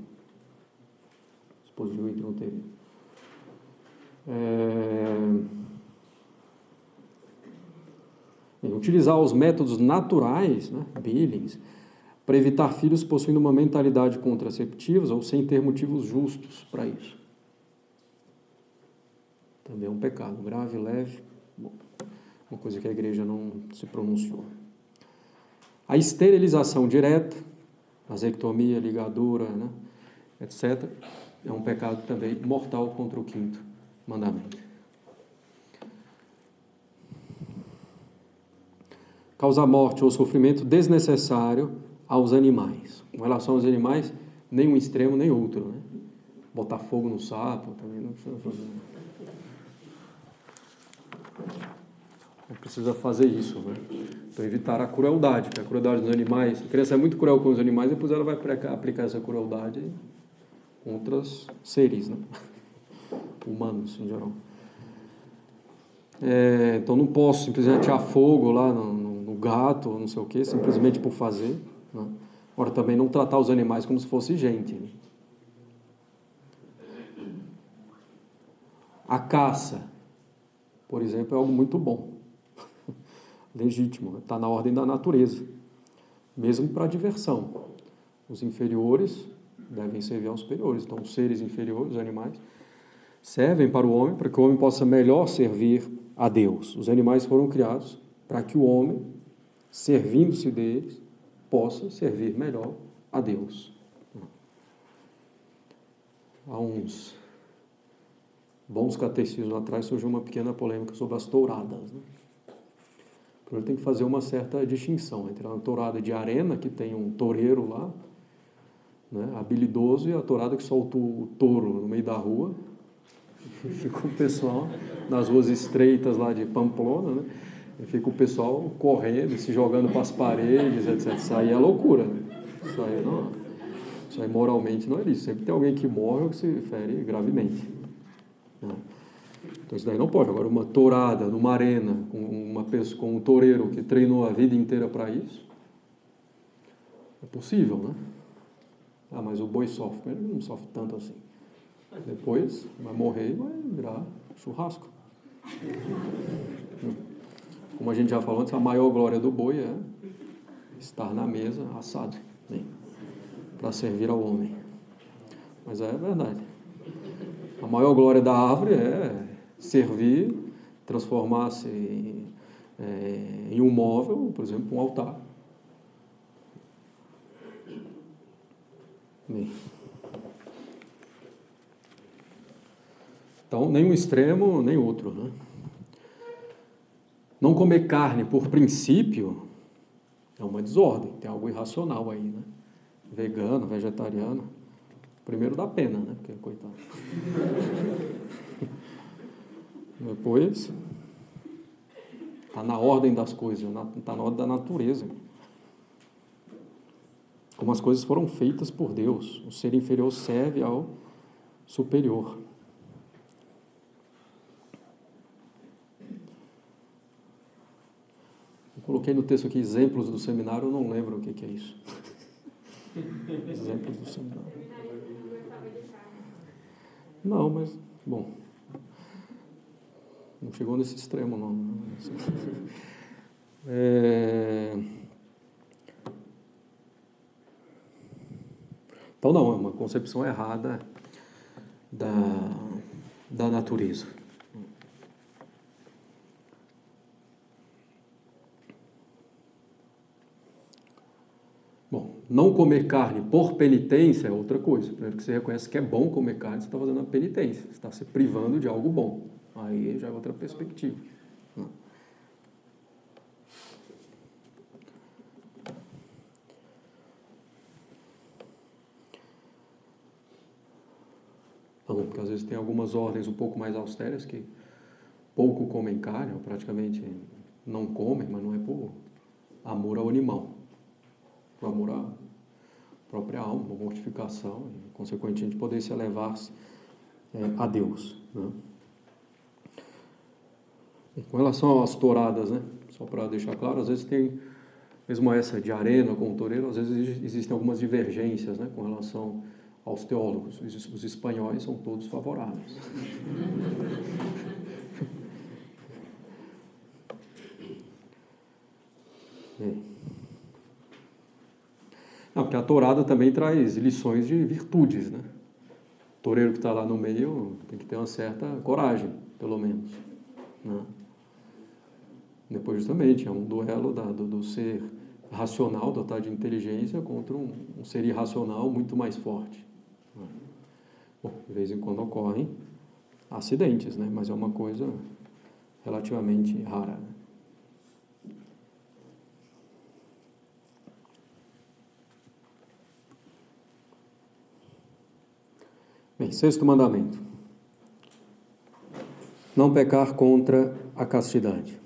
Dispositivo intrauterino. Utilizar os métodos naturais, né, Billings, para evitar filhos possuindo uma mentalidade contraceptiva ou sem ter motivos justos para isso. Também é um pecado grave, leve, bom, uma coisa que a igreja não se pronunciou. A esterilização direta, vasectomia, ligadura, né, etc., é um pecado também mortal contra o 5º mandamento. Causar morte ou sofrimento desnecessário aos animais. Com relação aos animais, nem um extremo nem outro. Né? Botar fogo no sapo também não precisa fazer. Não precisa fazer isso. Né? Então, evitar a crueldade, porque a crueldade dos animais... A criança é muito cruel com os animais, depois ela vai aplicar essa crueldade com outros seres, né? Humanos, em geral. Então, não posso simplesmente atirar fogo lá no gato, não sei o quê, simplesmente por fazer. Né? Ora, também não tratar os animais como se fosse gente. Né? A caça, por exemplo, é algo muito bom. Legítimo, está na ordem da natureza. Mesmo para diversão. Os inferiores devem servir aos superiores. Então, os seres inferiores, os animais, servem para o homem, para que o homem possa melhor servir a Deus. Os animais foram criados para que o homem, servindo-se deles, possa servir melhor a Deus. Há uns bons catecismos atrás surgiu uma pequena polêmica sobre as touradas. Né? Primeiro tem que fazer uma certa distinção entre a tourada de arena, que tem um toureiro lá, né, habilidoso, e a tourada que solta o touro no meio da rua. E fica o pessoal nas ruas estreitas lá de Pamplona, né? E fica o pessoal correndo, se jogando para as paredes, etc. Isso aí é loucura. Né? Isso aí moralmente não é isso. Sempre tem alguém que morre ou que se fere gravemente. Né? Então isso daí não pode. Agora, uma tourada numa arena, com um toureiro que treinou a vida inteira para isso, é possível, né? Ah, mas o boi sofre. Ele não sofre tanto assim. Depois vai morrer e vai virar churrasco. Como a gente já falou antes, a maior glória do boi é estar na mesa assado, para servir ao homem. Mas é verdade. A maior glória da árvore é servir, transformar-se em um móvel, por exemplo, um altar. Bem. Então, nem um extremo, nem outro, né? Não comer carne por princípio é uma desordem, tem algo irracional aí, né? Vegano, vegetariano, primeiro dá pena, né? Porque, coitado. Depois, está na ordem das coisas, está na ordem da natureza. Como as coisas foram feitas por Deus. O ser inferior serve ao superior. Eu coloquei no texto aqui exemplos do seminário, eu não lembro o que é isso. Exemplos do seminário. Não, mas, bom, não chegou nesse extremo, não. Então, não, é uma concepção errada da natureza. Bom, não comer carne por penitência é outra coisa. Primeiro que você reconhece que é bom comer carne, você está fazendo a penitência, você está se privando de algo bom. Aí já é outra perspectiva. Então, porque às vezes tem algumas ordens um pouco mais austeras que pouco comem carne, ou praticamente não comem, mas não é por amor ao animal. Por amor à própria alma, uma mortificação, e consequentemente poder se elevar-se a Deus. Né? E com relação às touradas, né? Só para deixar claro, às vezes tem, mesmo essa de arena com o toureiro, às vezes existem algumas divergências, né? Com relação aos teólogos. Os espanhóis são todos favoráveis. Não, porque a tourada também traz lições de virtudes, né? O toureiro que está lá no meio tem que ter uma certa coragem, pelo menos. Né? Depois, justamente, é um duelo do ser racional, dotado de inteligência, contra um ser irracional muito mais forte. Né? Bom, de vez em quando ocorrem acidentes, né? Mas é uma coisa relativamente rara. Né? Bem, sexto mandamento. Não pecar contra a castidade.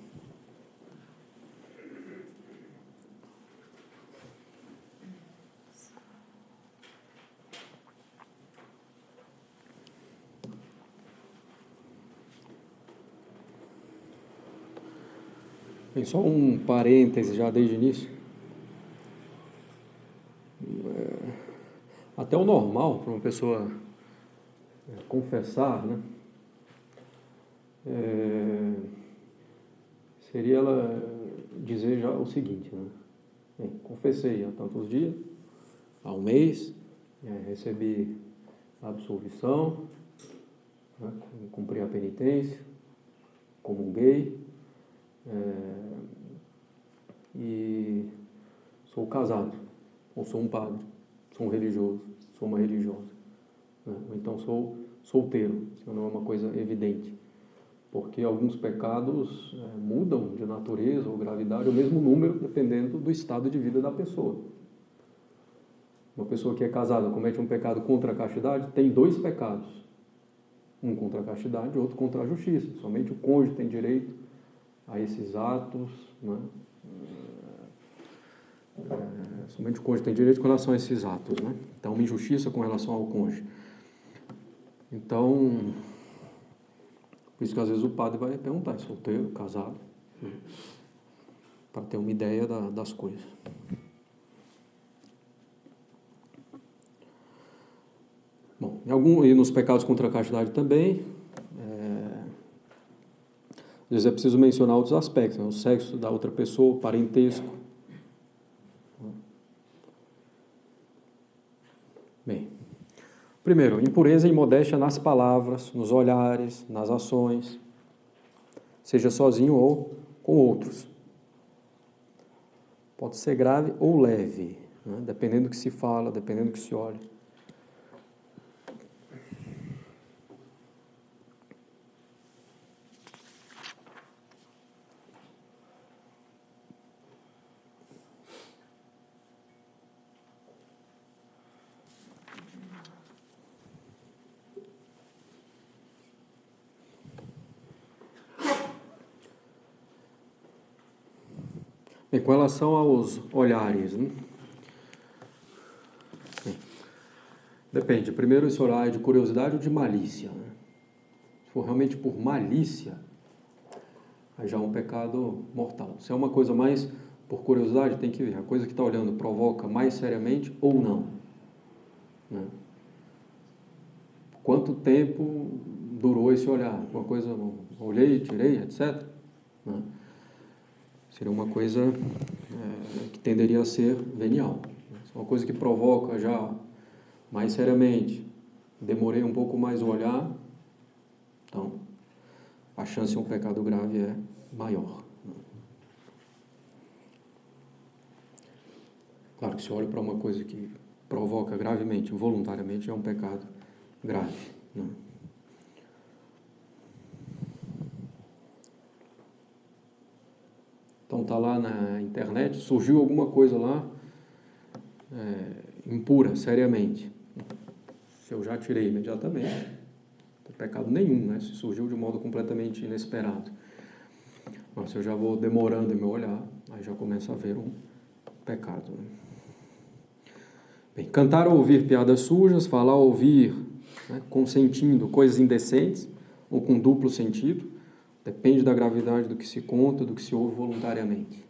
Bem, só um parêntese já desde o início. Até o normal para uma pessoa confessar, né? Seria ela dizer já o seguinte, né? Bem, confessei há tantos dias, há um mês, recebi a absolvição, né? Cumpri a penitência, comunguei, e sou casado, ou sou um padre, sou um religioso, sou uma religiosa, né? Ou então sou solteiro, isso não é uma coisa evidente, porque alguns pecados mudam de natureza ou gravidade, ou mesmo número, dependendo do estado de vida da pessoa. Uma pessoa que é casada comete um pecado contra a castidade, tem dois pecados, um contra a castidade e outro contra a justiça. Somente o cônjuge tem direito a esses atos, né? Somente o cônjuge tem direito com relação a esses atos, né? Então, uma injustiça com relação ao cônjuge. Então, por isso que às vezes o padre vai perguntar, é solteiro, casado, para ter uma ideia das coisas. Bom, e nos pecados contra a castidade também, às vezes é preciso mencionar outros aspectos, né? O sexo da outra pessoa, o parentesco. Bem, primeiro, impureza e imodéstia nas palavras, nos olhares, nas ações, seja sozinho ou com outros. Pode ser grave ou leve, né? Dependendo do que se fala, dependendo do que se olha. Bem, com relação aos olhares, né? Bem, depende. Primeiro, esse olhar é de curiosidade ou de malícia, né? Se for realmente por malícia, aí já é um pecado mortal. Se é uma coisa mais por curiosidade, tem que ver. A coisa que está olhando provoca mais seriamente ou não, né? Quanto tempo durou esse olhar? Uma coisa, olhei, tirei, etc., né? Seria uma coisa que tenderia a ser venial. Se é uma coisa que provoca já mais seriamente, demorei um pouco mais o olhar, então a chance de um pecado grave é maior. Claro que se olha para uma coisa que provoca gravemente, voluntariamente, é um pecado grave, né? Então está lá na internet, surgiu alguma coisa lá impura, seriamente. Se eu já tirei imediatamente, não tem pecado nenhum, né? Se surgiu de um modo completamente inesperado. Mas se eu já vou demorando em meu olhar, aí já começa a haver um pecado, né? Bem, cantar ou ouvir piadas sujas, falar ou ouvir, né, consentindo coisas indecentes ou com duplo sentido, depende da gravidade do que se conta, do que se ouve voluntariamente.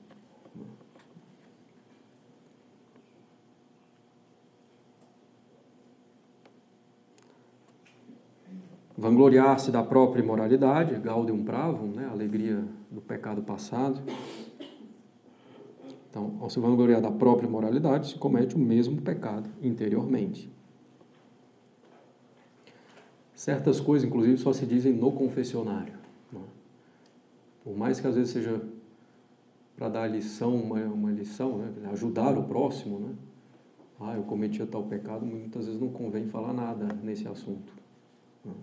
Vangloriar-se da própria imoralidade, gaudium pravum, né, alegria do pecado passado. Então, ao se vangloriar da própria imoralidade, se comete o mesmo pecado interiormente. Certas coisas, inclusive, só se dizem no confessionário, né? Por mais que às vezes seja para dar lição, uma lição, né, ajudar o próximo, né? Ah, eu cometi tal pecado, muitas vezes não convém falar nada nesse assunto, né?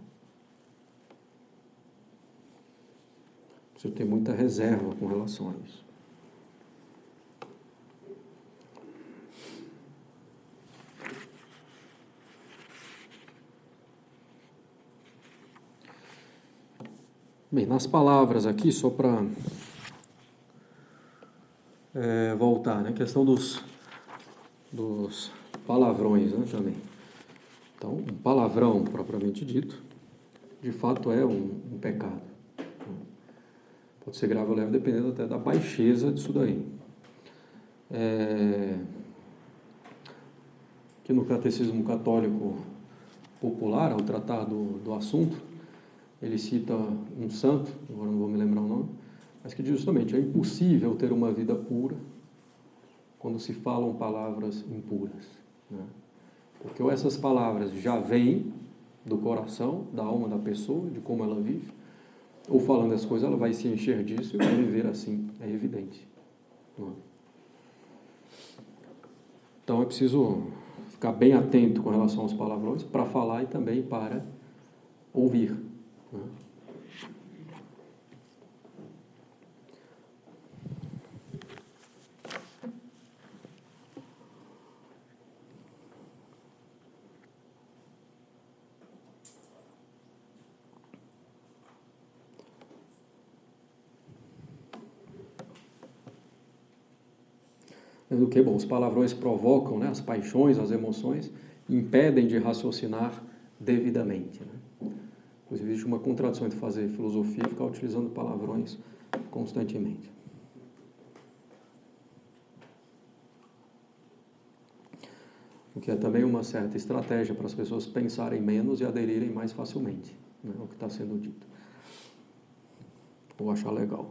Preciso ter muita reserva com relação a isso. Bem, nas palavras aqui, só para voltar, né? A questão dos palavrões, né, também. Então, um palavrão, propriamente dito, de fato é um pecado. Pode ser grave ou leve, dependendo até da baixeza disso daí. Aqui no Catecismo Católico Popular, ao tratar do assunto, ele cita um santo, agora não vou me lembrar o nome, mas que diz justamente, é impossível ter uma vida pura quando se falam palavras impuras, né? Porque ou essas palavras já vêm do coração, da alma da pessoa, de como ela vive, ou falando as coisas, ela vai se encher disso e vai viver assim, é evidente, né? Então é preciso ficar bem atento com relação aos palavrões para falar e também para ouvir, né? Do que, bom, os palavrões provocam, né, as paixões, as emoções, impedem de raciocinar devidamente, né? Inclusive, existe uma contradição entre fazer filosofia e ficar utilizando palavrões constantemente. O que é também uma certa estratégia para as pessoas pensarem menos e aderirem mais facilmente, né, ao que está sendo dito. Vou achar legal.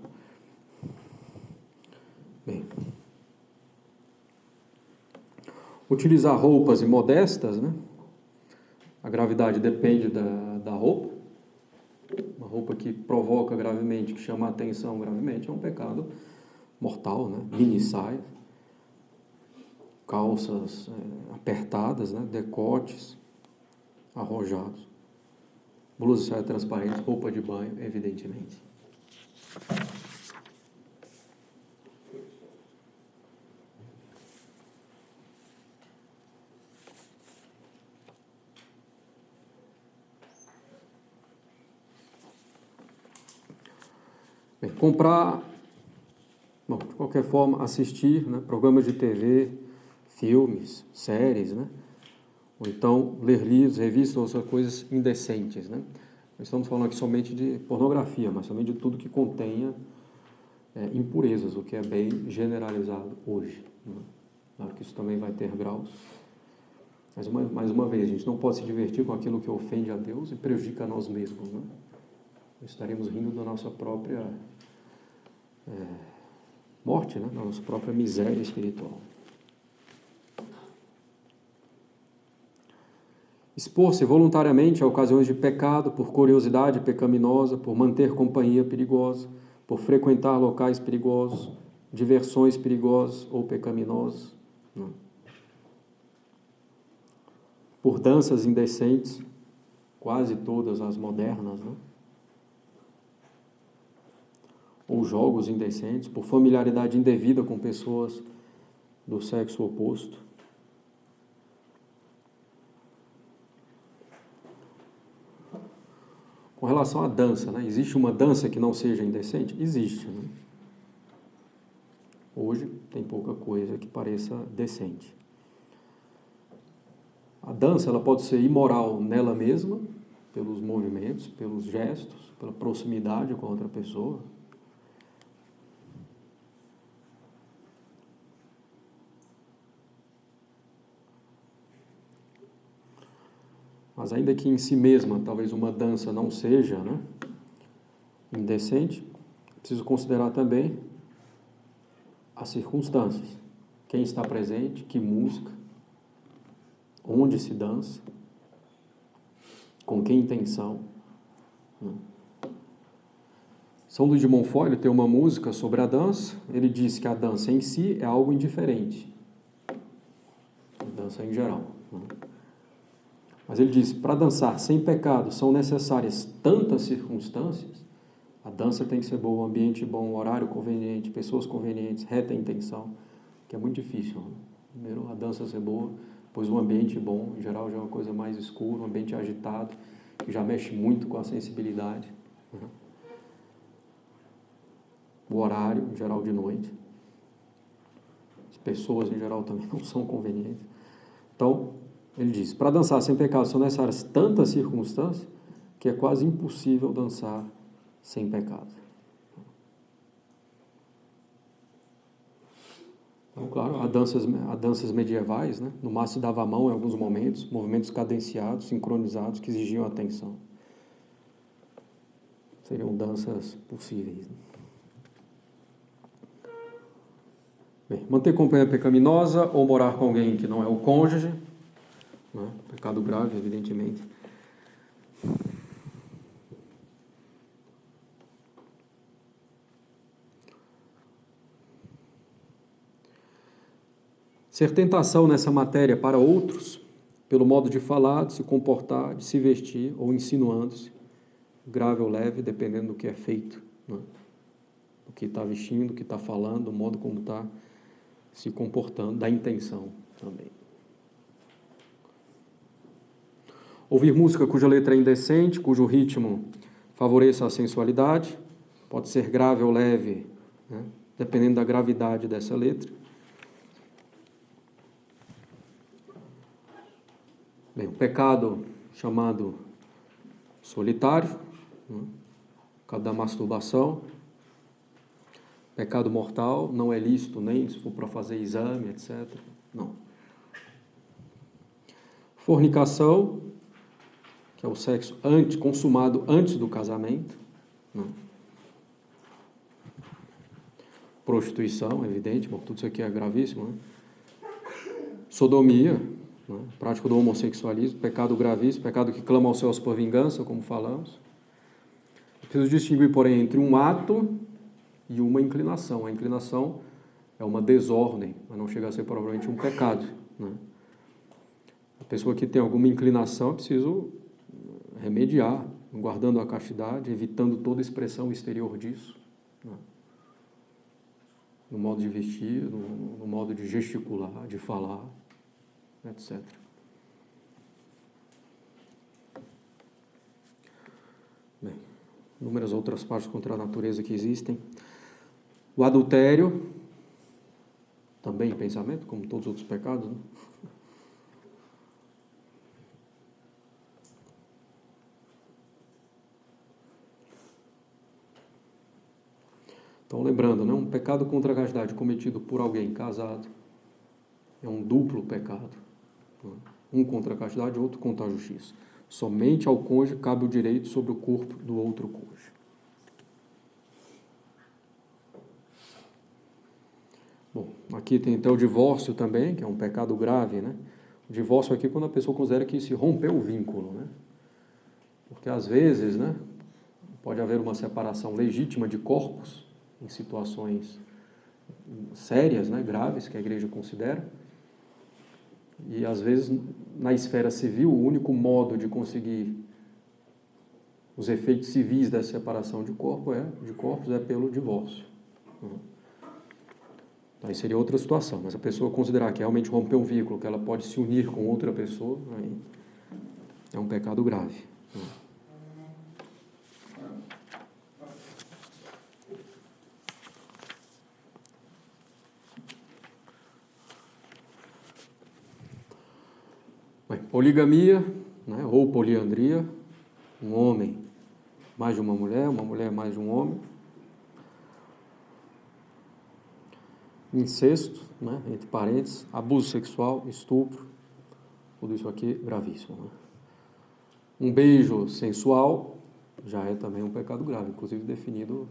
Bem, utilizar roupas imodestas, né? A gravidade depende da roupa. Uma roupa que provoca gravemente, que chama a atenção gravemente, é um pecado mortal, né? Mini saia, calças apertadas, né? Decotes arrojados, blusa e saia transparente, roupa de banho, evidentemente. Bem, comprar, bom, de qualquer forma, assistir, né, programas de TV, filmes, séries, né, ou então ler livros, revistas, outras coisas indecentes, né. Nós estamos falando aqui somente de pornografia, mas também de tudo que contenha impurezas, o que é bem generalizado hoje, né. Claro que isso também vai ter graus. Mas, mais uma vez, a gente não pode se divertir com aquilo que ofende a Deus e prejudica a nós mesmos, né. Estaremos rindo da nossa própria morte, né? Da nossa própria miséria espiritual. Expor-se voluntariamente a ocasiões de pecado, por curiosidade pecaminosa, por manter companhia perigosa, por frequentar locais perigosos, diversões perigosas ou pecaminosas, não. Por danças indecentes, quase todas as modernas, né? Ou jogos indecentes, por familiaridade indevida com pessoas do sexo oposto. Com relação à dança, né? Existe uma dança que não seja indecente? Existe, né? Hoje tem pouca coisa que pareça decente. A dança ela pode ser imoral nela mesma, pelos movimentos, pelos gestos, pela proximidade com a outra pessoa. Mas ainda que em si mesma, talvez uma dança não seja, né, indecente, preciso considerar também as circunstâncias. Quem está presente, que música, onde se dança, com que intenção. Né? São Luís de Montfort tem uma música sobre a dança. Ele diz que a dança em si é algo indiferente. A dança em geral. Né? Mas ele diz, para dançar sem pecado são necessárias tantas circunstâncias. A dança tem que ser boa, um ambiente bom, um horário conveniente, pessoas convenientes, reta intenção, que é muito difícil. Né? Primeiro a dança ser boa, depois um ambiente bom, em geral já é uma coisa mais escura, um ambiente agitado, que já mexe muito com a sensibilidade. Né? O horário, em geral de noite. As pessoas, em geral, também não são convenientes. Então, ele diz, para dançar sem pecado são necessárias tantas circunstâncias que é quase impossível dançar sem pecado. Então, claro, há danças medievais, né? No máximo se dava a mão em alguns momentos, movimentos cadenciados, sincronizados, que exigiam atenção. Seriam danças possíveis. Né? Bem, manter companhia pecaminosa ou morar com alguém que não é o cônjuge, né? Pecado grave, evidentemente. Ser tentação nessa matéria para outros, pelo modo de falar, de se comportar, de se vestir ou insinuando-se, grave ou leve, dependendo do que é feito, né? Do que está vestindo, do que está falando, do modo como está se comportando, da intenção também. Ouvir música cuja letra é indecente, cujo ritmo favoreça a sensualidade, pode ser grave ou leve, né? Dependendo da gravidade dessa letra. Bem, o pecado chamado solitário, né? O pecado da masturbação, pecado mortal, não é lícito nem se for para fazer exame, etc. Não. Fornicação, que é o sexo consumado antes do casamento. Né? Prostituição, evidente, bom, tudo isso aqui é gravíssimo. Né? Sodomia, né? Prática do homossexualismo, pecado gravíssimo, pecado que clama aos céus por vingança, como falamos. Preciso distinguir, porém, entre um ato e uma inclinação. A inclinação é uma desordem, mas não chega a ser provavelmente um pecado, né? A pessoa que tem alguma inclinação é preciso remediar, guardando a castidade, evitando toda expressão exterior disso, né? No modo de vestir, no modo de gesticular, de falar, etc. Bem, inúmeras outras partes contra a natureza que existem. O adultério, também pensamento, como todos os outros pecados, né? Então, lembrando, né, um pecado contra a castidade cometido por alguém casado é um duplo pecado, né? Um contra a castidade, outro contra a justiça. Somente ao cônjuge cabe o direito sobre o corpo do outro cônjuge. Bom, aqui tem até o divórcio também, que é um pecado grave, né? O divórcio aqui é quando a pessoa considera que se rompeu o vínculo, né? Porque às vezes, né, pode haver uma separação legítima de corpos em situações sérias, né, graves, que a igreja considera. E às vezes, na esfera civil, o único modo de conseguir os efeitos civis dessa separação de corpos é pelo divórcio. Aí seria outra situação, mas a pessoa considerar que realmente rompeu um vínculo, que ela pode se unir com outra pessoa, aí é um pecado grave. Bem, poligamia, né, ou poliandria, um homem mais de uma mulher mais de um homem. Incesto, né, entre parentes, abuso sexual, estupro, tudo isso aqui gravíssimo, né? Um beijo sensual já é também um pecado grave, inclusive definido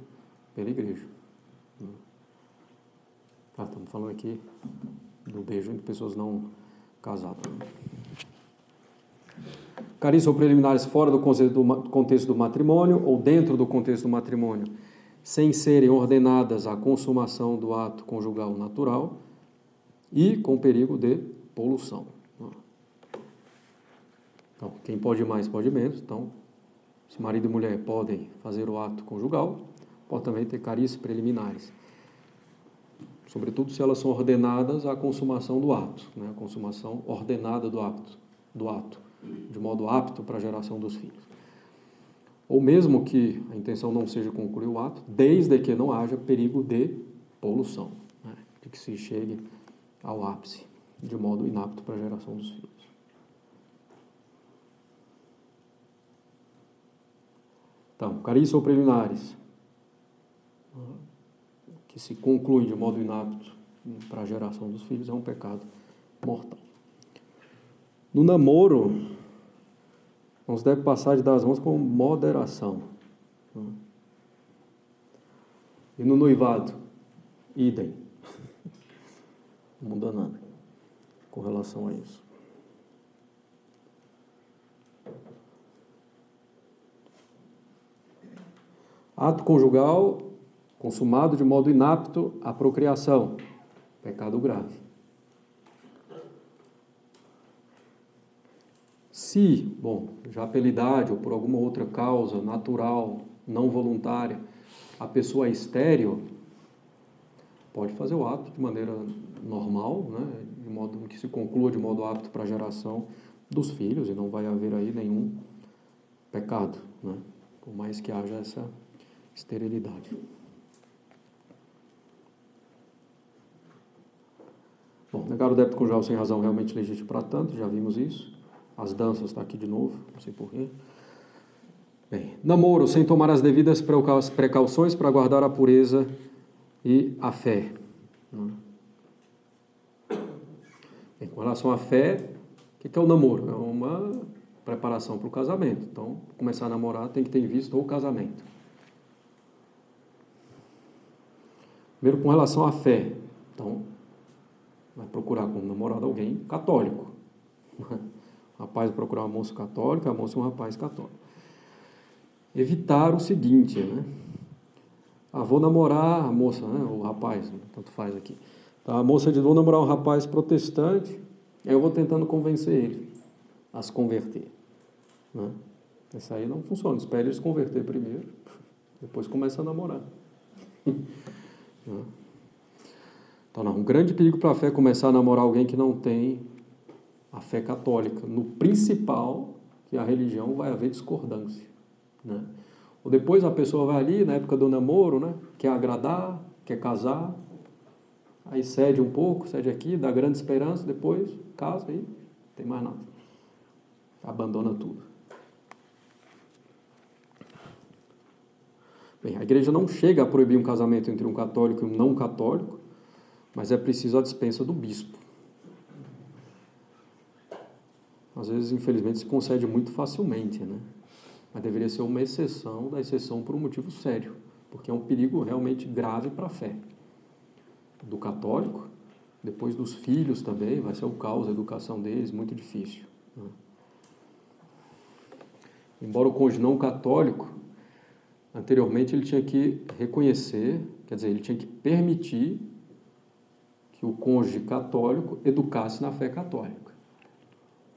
pela igreja. Estamos falando aqui do beijo entre pessoas não casadas. Carícia ou preliminares fora do contexto do matrimônio ou dentro do contexto do matrimônio, sem serem ordenadas à consumação do ato conjugal natural e com perigo de poluição. Então, quem pode mais, pode menos. Então, se marido e mulher podem fazer o ato conjugal, pode também ter carícias preliminares. Sobretudo se elas são ordenadas à consumação do ato, né? A consumação ordenada do ato, de modo apto para a geração dos filhos. Ou mesmo que a intenção não seja concluir o ato, desde que não haja perigo de poluição, né? De que se chegue ao ápice, de modo inapto para a geração dos filhos. Então, carícia ou preliminares, que se conclui de modo inapto para a geração dos filhos, é um pecado mortal. No namoro, não se deve passar das mãos com moderação. E no noivado, idem. Não muda nada com relação a isso. Ato conjugal consumado de modo inapto à procriação, pecado grave. Se, já pela idade ou por alguma outra causa natural, não voluntária, a pessoa é estéril, pode fazer o ato de maneira normal, né, de modo que se conclua de modo apto para a geração dos filhos, e não vai haver aí nenhum pecado, né, por mais que haja essa esterilidade. Negar o débito conjugal sem razão realmente legítimo para tanto, já vimos isso. As danças está aqui de novo, não sei porquê. Bem, namoro sem tomar as devidas precauções para guardar a pureza e a fé. Bem, com relação à fé, o que é o namoro? É uma preparação para o casamento. Então, começar a namorar tem que ter em vista o casamento. Primeiro, com relação à fé. Então, vai procurar como namorado alguém católico. O rapaz vai procurar uma moça católica, a moça um rapaz católico. evitar o seguinte, né? Vou namorar a moça, né? O rapaz, tanto faz aqui. Tá, a moça diz, vou namorar um rapaz protestante, aí eu vou tentando convencer ele a se converter. Né? Isso aí não funciona, espere ele se converter primeiro, depois começa a namorar. Né? Então, não, um grande perigo para a fé é começar a namorar alguém que não tem a fé católica. No principal, que a religião, vai haver discordância. Né? Ou depois a pessoa vai ali, na época do namoro, né? Quer agradar, quer casar, aí cede um pouco, cede aqui, dá grande esperança, depois casa e não tem mais nada. Abandona tudo. Bem, a igreja não chega a proibir um casamento entre um católico e um não católico, mas é preciso a dispensa do bispo. Às vezes, infelizmente, se concede muito facilmente, né? Mas deveria ser uma exceção da exceção por um motivo sério, porque é um perigo realmente grave para a fé. Do católico, depois dos filhos também, vai ser o caos, a educação deles, muito difícil. Né? Embora o cônjuge não católico, anteriormente ele tinha que reconhecer, quer dizer, ele tinha que permitir que o cônjuge católico educasse na fé católica.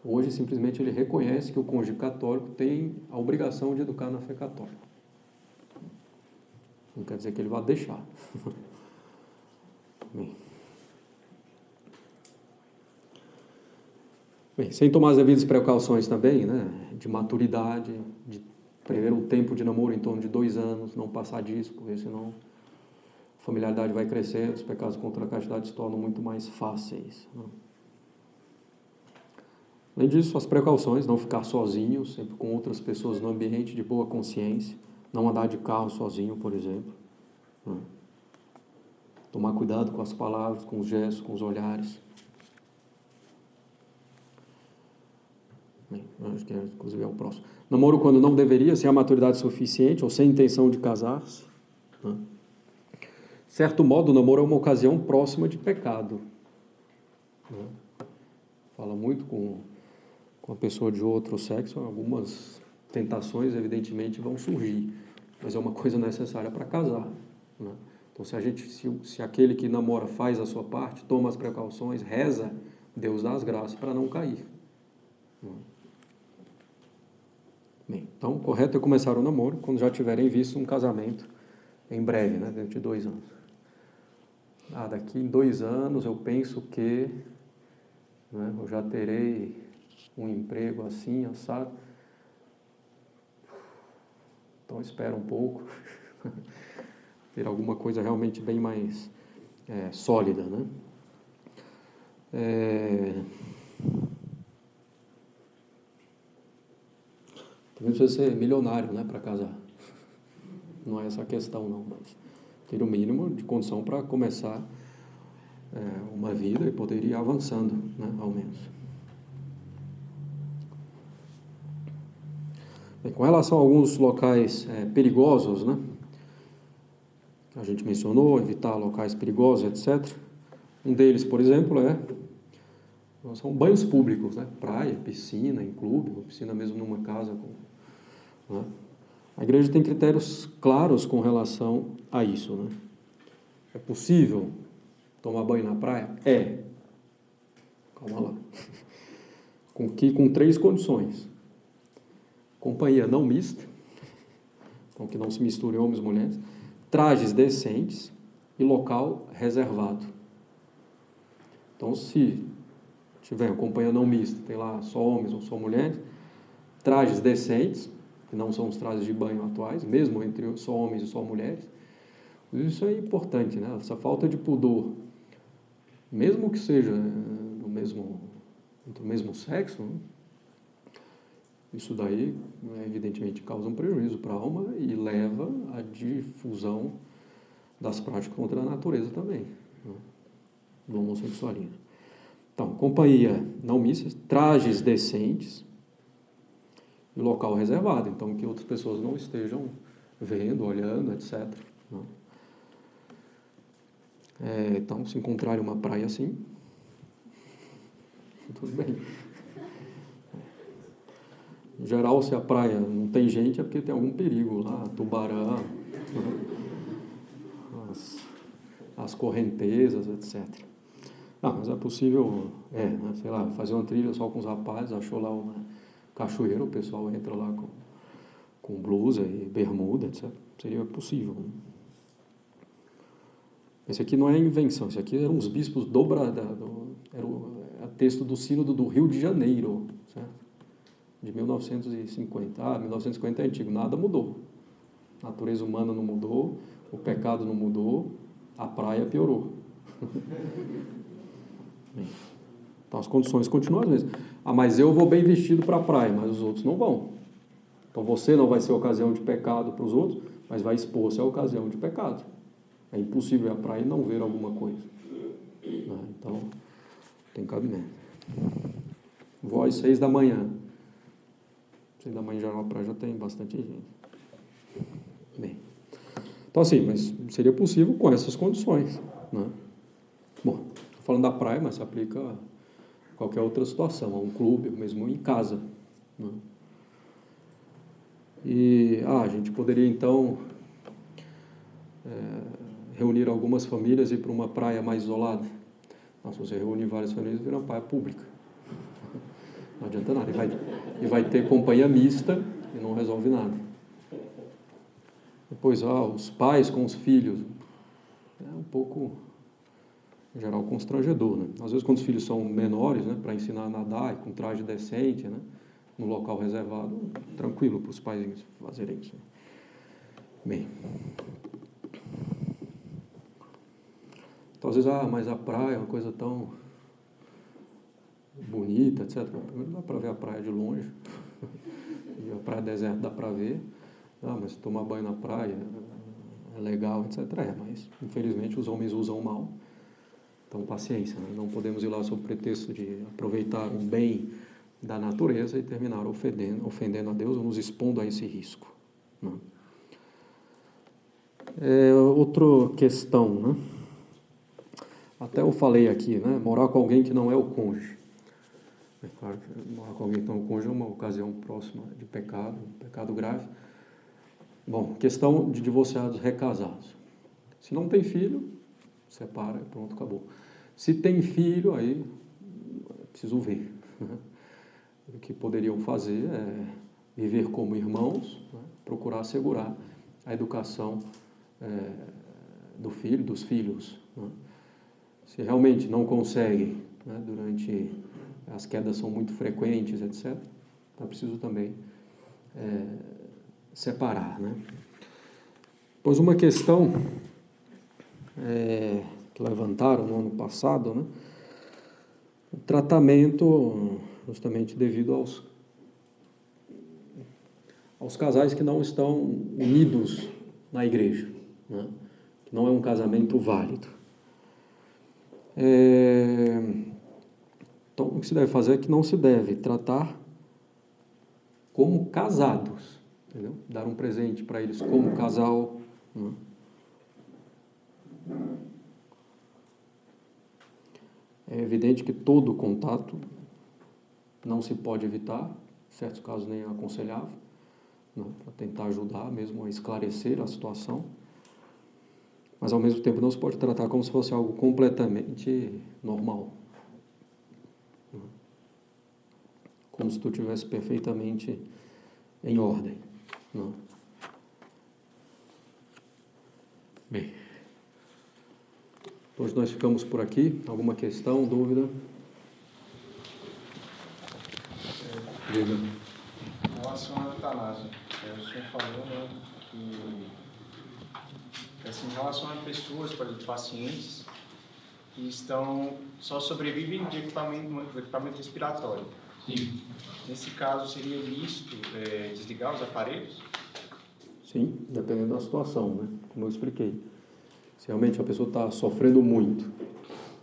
Hoje, simplesmente, ele reconhece que o cônjuge católico tem a obrigação de educar na fé católica. Não quer dizer que ele vá deixar. Bem, sem tomar as devidas precauções também, né, de maturidade, de prever um tempo de namoro em torno de 2 anos, não passar disso, porque senão a familiaridade vai crescendo, os pecados contra a castidade se tornam muito mais fáceis. Né? Além disso, as precauções, não ficar sozinho, sempre com outras pessoas no ambiente de boa consciência, não andar de carro sozinho, por exemplo. Né? Tomar cuidado com as palavras, com os gestos, com os olhares. Bem, acho que inclusive é o próximo. Namoro quando não deveria, sem a maturidade suficiente ou sem intenção de casar-se. Né? De certo modo, o namoro é uma ocasião próxima de pecado. Né? Fala muito com a pessoa de outro sexo, algumas tentações, evidentemente, vão surgir, mas é uma coisa necessária para casar. Né? Então, se aquele que namora faz a sua parte, toma as precauções, reza, Deus dá as graças para não cair. Né? Bem, então, o correto é começar o namoro quando já tiverem visto um casamento em breve, né, dentro de 2 anos. Daqui em 2 anos eu penso que, né, eu já terei um emprego assim, assado. Então espera um pouco, ter alguma coisa realmente bem mais sólida, né? Também precisa ser milionário, né, para casar. Não é essa a questão, não, mas ter o mínimo de condição para começar uma vida e poder ir avançando, né, ao menos. Bem, com relação a alguns locais perigosos, né, que a gente mencionou, evitar locais perigosos, etc. Um deles, por exemplo, são banhos públicos, né, praia, piscina, em clube, ou piscina mesmo numa casa. Né? A igreja tem critérios claros com relação a isso. Né? É possível tomar banho na praia? É. Calma lá. Com 3 condições. Companhia não mista, então que não se misture homens e mulheres, trajes decentes e local reservado. Então, se tiver companhia não mista, tem lá só homens ou só mulheres, trajes decentes, que não são os trajes de banho atuais, mesmo entre só homens e só mulheres. Isso é importante, né? Essa falta de pudor, mesmo que seja entre o mesmo sexo, né? Isso daí, evidentemente, causa um prejuízo para a alma e leva à difusão das práticas contra a natureza também, né? Do homossexualismo. Então, companhia não mista, trajes decentes e local reservado, então que outras pessoas não estejam vendo, olhando, etc. Né? Então, se encontrarem uma praia assim, tudo bem. Em geral, se a praia não tem gente, é porque tem algum perigo lá, tubarão, as correntezas, etc. Mas é possível, né, sei lá, fazer uma trilha só com os rapazes, achou lá uma cachoeira, o pessoal entra lá com blusa e bermuda, etc. Seria possível. Né? Esse aqui não é invenção, esse aqui eram os bispos era o texto do Sínodo do Rio de Janeiro, certo? De 1950. 1950 é antigo, nada mudou. A natureza humana não mudou, o pecado não mudou, a praia piorou. Então as condições continuam as mesmas. Mas eu vou bem vestido para a praia, mas os outros não vão. Então você não vai ser ocasião de pecado para os outros, mas vai expor-se à ocasião de pecado. É impossível ir à praia e não ver alguma coisa. Então, tem cabimento. Vou às 6 da manhã. 6 da manhã em geral a praia já tem bastante gente. Bem. Então assim, mas seria possível com essas condições. Né? Bom, estou falando da praia, mas se aplica a qualquer outra situação, a um clube, mesmo em casa. Né? E a gente poderia então reunir algumas famílias e ir para uma praia mais isolada. Se você reunir várias famílias, vira uma praia pública. Não adianta nada. E vai ter companhia mista e não resolve nada. Depois, os pais com os filhos. É um pouco, em geral, constrangedor. Né? Às vezes, quando os filhos são menores, né, para ensinar a nadar, com traje decente, né, no local reservado, tranquilo para os pais fazerem isso. Bem. Então, às vezes, mas a praia é uma coisa tão bonita, etc. Primeiro dá para ver a praia de longe. E a praia deserta dá para ver. Mas tomar banho na praia é legal, etc. Mas, infelizmente, os homens usam mal. Então, paciência. Né? Não podemos ir lá sob o pretexto de aproveitar um bem da natureza e terminar ofendendo a Deus ou nos expondo a esse risco. Né? Outra questão, né? Até eu falei aqui, né? Morar com alguém que não é o cônjuge. É claro que morar com alguém que não é o cônjuge é uma ocasião próxima de pecado, um pecado grave. Bom, questão de divorciados recasados. Se não tem filho, separa, pronto, acabou. Se tem filho, aí é preciso ver. Né? O que poderiam fazer é viver como irmãos, né? Procurar assegurar a educação do filho, dos filhos. Né? Se realmente não conseguem, né, durante as quedas são muito frequentes, etc., então é preciso também separar. Né? Pois uma questão que levantaram no ano passado, né, o tratamento justamente devido aos casais que não estão unidos na igreja, né, que não é um casamento válido. Então, o que se deve fazer é que não se deve tratar como casados, entendeu? Dar um presente para eles como casal. Né? É evidente que todo contato não se pode evitar, em certos casos nem é aconselhável, né? Para tentar ajudar mesmo a esclarecer a situação. Mas, ao mesmo tempo, não se pode tratar como se fosse algo completamente normal. Como se tudo estivesse perfeitamente em ordem. Não. Bem. Hoje nós ficamos por aqui. Alguma questão, dúvida? Diga.
Em relação à eutanásia, o senhor falou, né, que assim, em relação a pessoas, por exemplo, pacientes que só sobrevivem de equipamento respiratório.
Sim.
Nesse caso, seria lícito desligar os aparelhos?
Sim, dependendo da situação, né? Como eu expliquei. Se realmente a pessoa está sofrendo muito,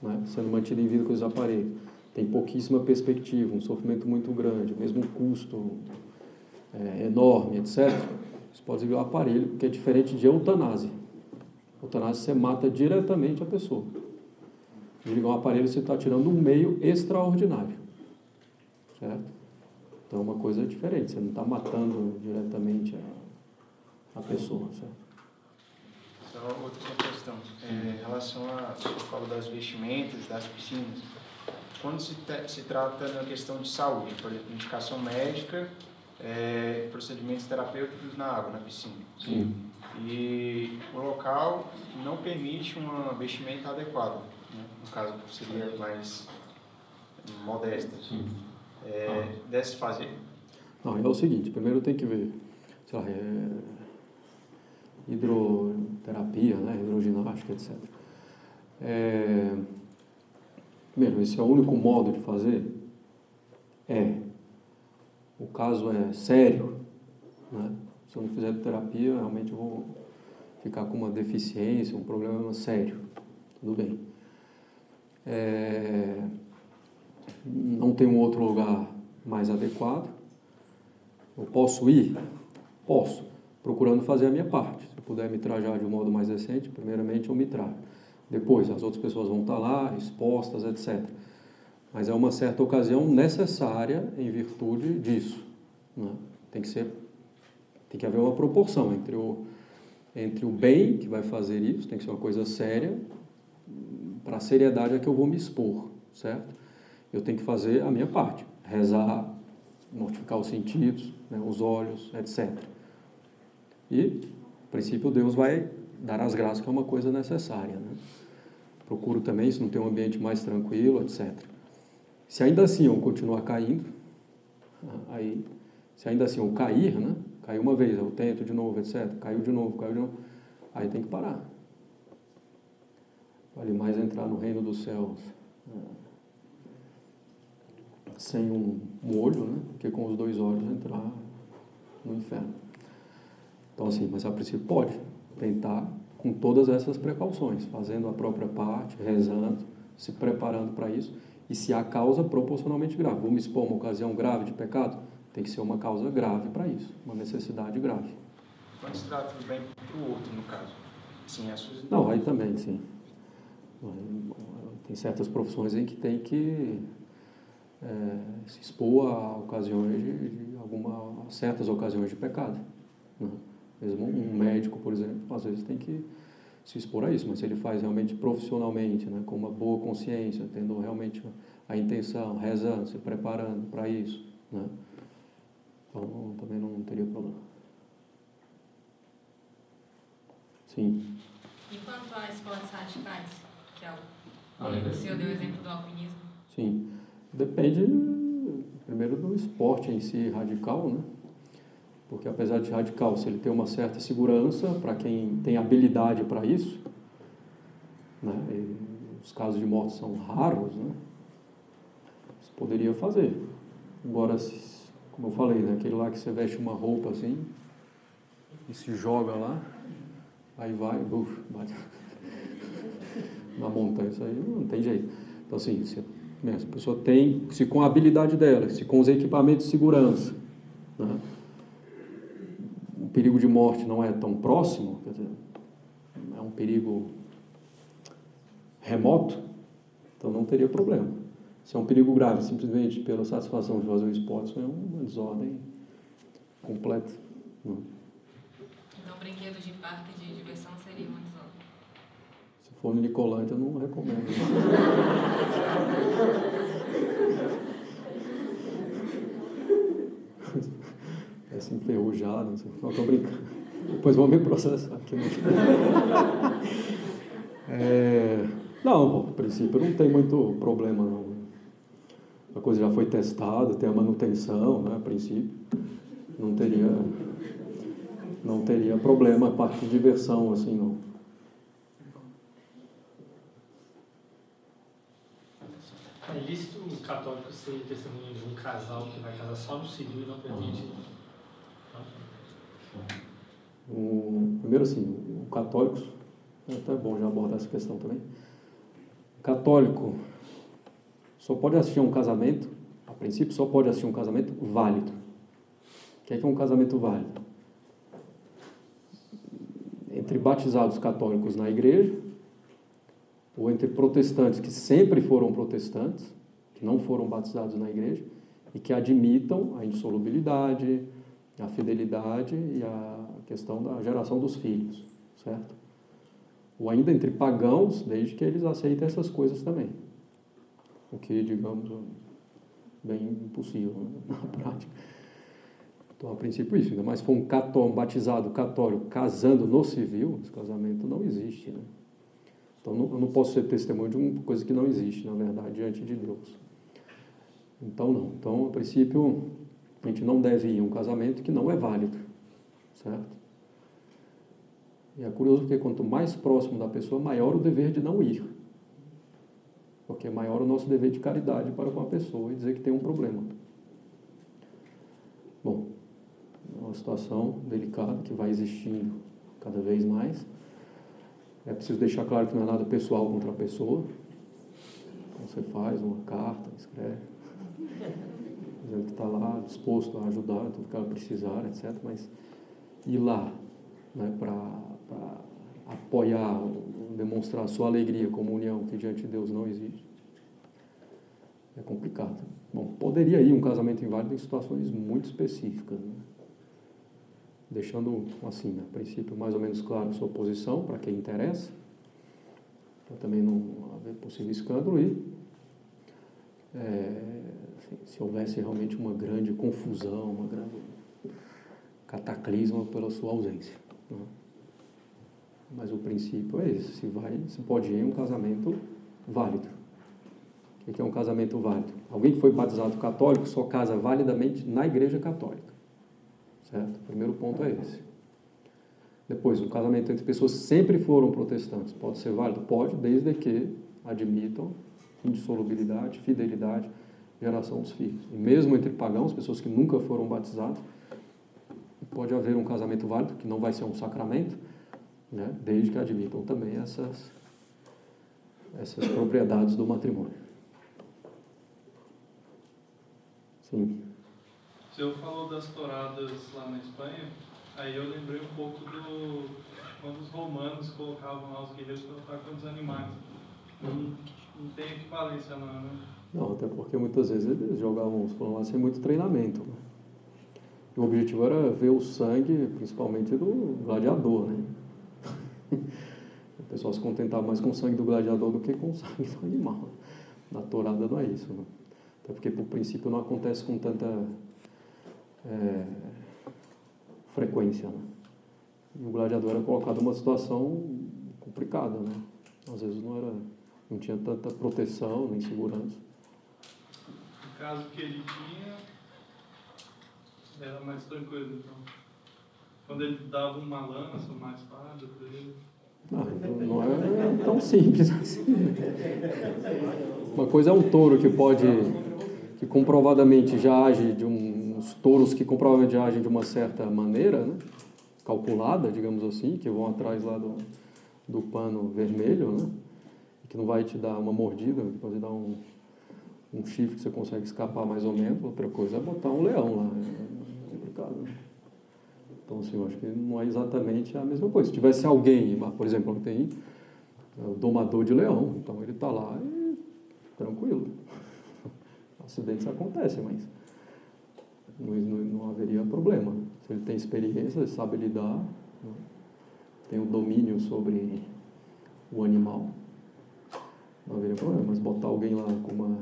né, sendo mantida em vida com os aparelhos, tem pouquíssima perspectiva, um sofrimento muito grande, mesmo um custo enorme, etc., você pode desligar o aparelho, porque é diferente de eutanásia. Eutanásia, você mata diretamente a pessoa. Desligar um aparelho, você está tirando um meio extraordinário. Certo? Então é uma coisa diferente, você não está matando diretamente a pessoa, certo?
Só outra questão, em relação a, você falou das vestimentas, das piscinas, quando se trata da questão de saúde, por exemplo, indicação médica, procedimentos terapêuticos na água, na piscina.
Sim.
E o local não permite uma vestimenta adequada, né? No caso, seria mais modesta. Deve-se fazer?
Não, é o seguinte, primeiro tem que ver, sei lá, hidroterapia, né, hidroginástica, etc. Primeiro, esse é o único modo de fazer? O caso é sério, né? Se eu não fizer terapia, realmente eu vou ficar com uma deficiência, um problema sério. Tudo bem. Não tem um outro lugar mais adequado. Eu posso ir? Posso, procurando fazer a minha parte. Se eu puder me trajar de um modo mais decente, primeiramente eu me trajo. Depois, as outras pessoas vão estar lá, expostas, etc. Mas é uma certa ocasião necessária em virtude disso, né? Tem que haver uma proporção entre o bem que vai fazer isso, tem que ser uma coisa séria, para a seriedade é que eu vou me expor, certo? Eu tenho que fazer a minha parte, rezar, mortificar os sentidos, né, os olhos, etc. E, a princípio, Deus vai dar as graças, que é uma coisa necessária, né? Procuro também, se não tem um ambiente mais tranquilo, etc. Se ainda assim eu continuar caindo, aí, se ainda assim eu cair, né? Caiu uma vez, eu tento de novo, etc. Caiu de novo, aí tem que parar. Vale mais entrar no reino dos céus sem um olho, né? Que com os 2 olhos entrar no inferno. Então assim, mas a princípio pode tentar com todas essas precauções, fazendo a própria parte, rezando, se preparando para isso, e se há causa proporcionalmente grave. Vou me expor a uma ocasião grave de pecado? Tem que ser uma causa grave para isso, uma necessidade grave.
Quando se trata do bem para o outro, no caso? Sim,
Não, aí também, sim. Tem certas profissões em que tem que se expor a ocasiões certas ocasiões de pecado, né? Mesmo um médico, por exemplo, às vezes tem que se expor a isso, mas se ele faz realmente profissionalmente, né, com uma boa consciência, tendo realmente a intenção, rezando, se preparando para isso, né? Então também não teria problema. Sim.
E quanto a esportes radicais, que é o senhor deu o exemplo do alpinismo?
Sim. Depende, primeiro, do esporte em si radical, né? Porque apesar de radical, se ele tem uma certa segurança, para quem tem habilidade para isso, né? E os casos de morte são raros, né? Você poderia fazer. Agora, como eu falei, né? Aquele lá que você veste uma roupa assim e se joga lá, aí bate na montanha, isso aí não tem jeito. Então assim, a pessoa tem, se com a habilidade dela, se com os equipamentos de segurança, né? O perigo de morte não é tão próximo, quer dizer, é um perigo remoto, então não teria problema. Se é um perigo grave, simplesmente pela satisfação de fazer o esporte, isso é uma desordem completa, né?
Então, brinquedos de parque de diversão seria uma desordem.
Se for no Nicolante, eu não recomendo. Parece enferrujado, não sei. Não, estou brincando. Depois vão me processar aqui. Não, bom, a princípio não tem muito problema, não. A coisa já foi testada, tem a manutenção, né, a princípio. Não teria problema a parte de diversão, assim, não.
É lícito um católico ser testemunha de um casal que vai casar só no civil e não permite?
Primeiro, assim, o católico, é até bom já abordar essa questão também. O católico só pode assistir a um casamento, a princípio, só pode assistir a um casamento válido. O que é um casamento válido? Entre batizados católicos na igreja, ou entre protestantes que sempre foram protestantes, que não foram batizados na igreja, e que admitam a insolubilidade, a fidelidade e a questão da geração dos filhos, certo? Ou ainda entre pagãos, desde que eles aceitem essas coisas também. O que, digamos, bem impossível, né, na prática. Então, a princípio, isso. Ainda mais se for um batizado católico casando no civil, esse casamento não existe, né? Então, eu não posso ser testemunho de uma coisa que não existe, na verdade, diante de Deus. Então, não. Então, a princípio, a gente não deve ir a um casamento que não é válido, certo? E é curioso porque quanto mais próximo da pessoa, maior o dever de não ir. Porque maior o nosso dever de caridade para com a pessoa e dizer que tem um problema. Bom, é uma situação delicada que vai existindo cada vez mais. É preciso deixar claro que não é nada pessoal contra a pessoa. Então você faz uma carta, escreve, dizendo que está lá disposto a ajudar tudo que ela precisar, etc. Mas ir lá, né, para apoiar, demonstrar a sua alegria como união que diante de Deus não existe, é complicado. Bom, poderia ir um casamento inválido em situações muito específicas, né? Deixando, assim, a princípio, mais ou menos claro a sua posição, para quem interessa, para também não haver possível escândalo e assim, se houvesse realmente uma grande confusão, uma grande cataclisma pela sua ausência, né? Mas o princípio é esse, se pode ir um casamento válido. O que é um casamento válido? Alguém que foi batizado católico só casa validamente na igreja católica. Certo? O primeiro ponto é esse. Depois, um casamento entre pessoas que sempre foram protestantes. Pode ser válido? Pode, desde que admitam indissolubilidade, fidelidade, geração dos filhos. E mesmo entre pagãos, pessoas que nunca foram batizadas, pode haver um casamento válido, que não vai ser um sacramento, né? Desde que admitam também essas propriedades do matrimônio. Sim.
O senhor falou das touradas lá na Espanha, aí eu lembrei um pouco quando os romanos colocavam lá os guerreiros para lutar contra os animais. Não tem equivalência lá, né?
Não, até porque muitas vezes eles jogavam os lá sem muito treinamento, né? O objetivo era ver o sangue, principalmente do gladiador, né? O pessoal se contentava mais com o sangue do gladiador do que com o sangue do animal. Na tourada não é isso, né? Até porque, por princípio, não acontece com tanta frequência, né? E o gladiador era colocado numa situação complicada, né? Às vezes não tinha tanta proteção nem segurança.
No caso que ele tinha, era mais tranquilo, então. Quando ele dava uma lança, uma espada para ele...
Não é tão simples assim. Uma coisa é um touro que comprovadamente já age uns touros que comprovadamente já agem de uma certa maneira, né? Calculada, digamos assim, que vão atrás lá do pano vermelho, né? Que não vai te dar uma mordida, pode dar um chifre que você consegue escapar mais ou menos. Outra coisa é botar um leão lá, é complicado, né? Então, assim, eu acho que não é exatamente a mesma coisa. Se tivesse alguém, por exemplo, tem o domador de leão, então ele está lá e tranquilo. Acidentes acontecem, mas não haveria problema. Se ele tem experiência, ele sabe lidar, né? Tem o domínio sobre o animal, não haveria problema. Mas botar alguém lá com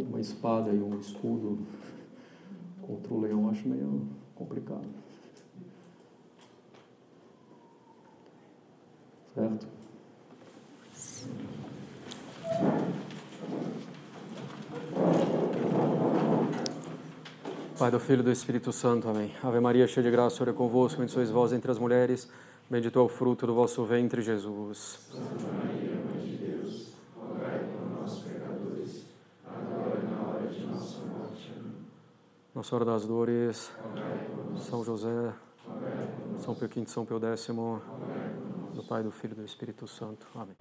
uma espada e um escudo contra o leão, acho meio complicado. Certo? Pai, do Filho e do Espírito Santo. Amém. Ave Maria, cheia de graça, o Senhor é convosco, bendita sois vós entre as mulheres, bendito é o fruto do vosso ventre, Jesus.
Santa Maria, Mãe de Deus, rogai por nós, pecadores, agora e na hora de nossa morte. Amém.
Nossa Senhora das Dores,
Rogai por nós.
São José,
Rogai por nós.
São Pio V, São Pio X,
Rogai por nós.
do Pai, do Filho e do Espírito Santo. Amém.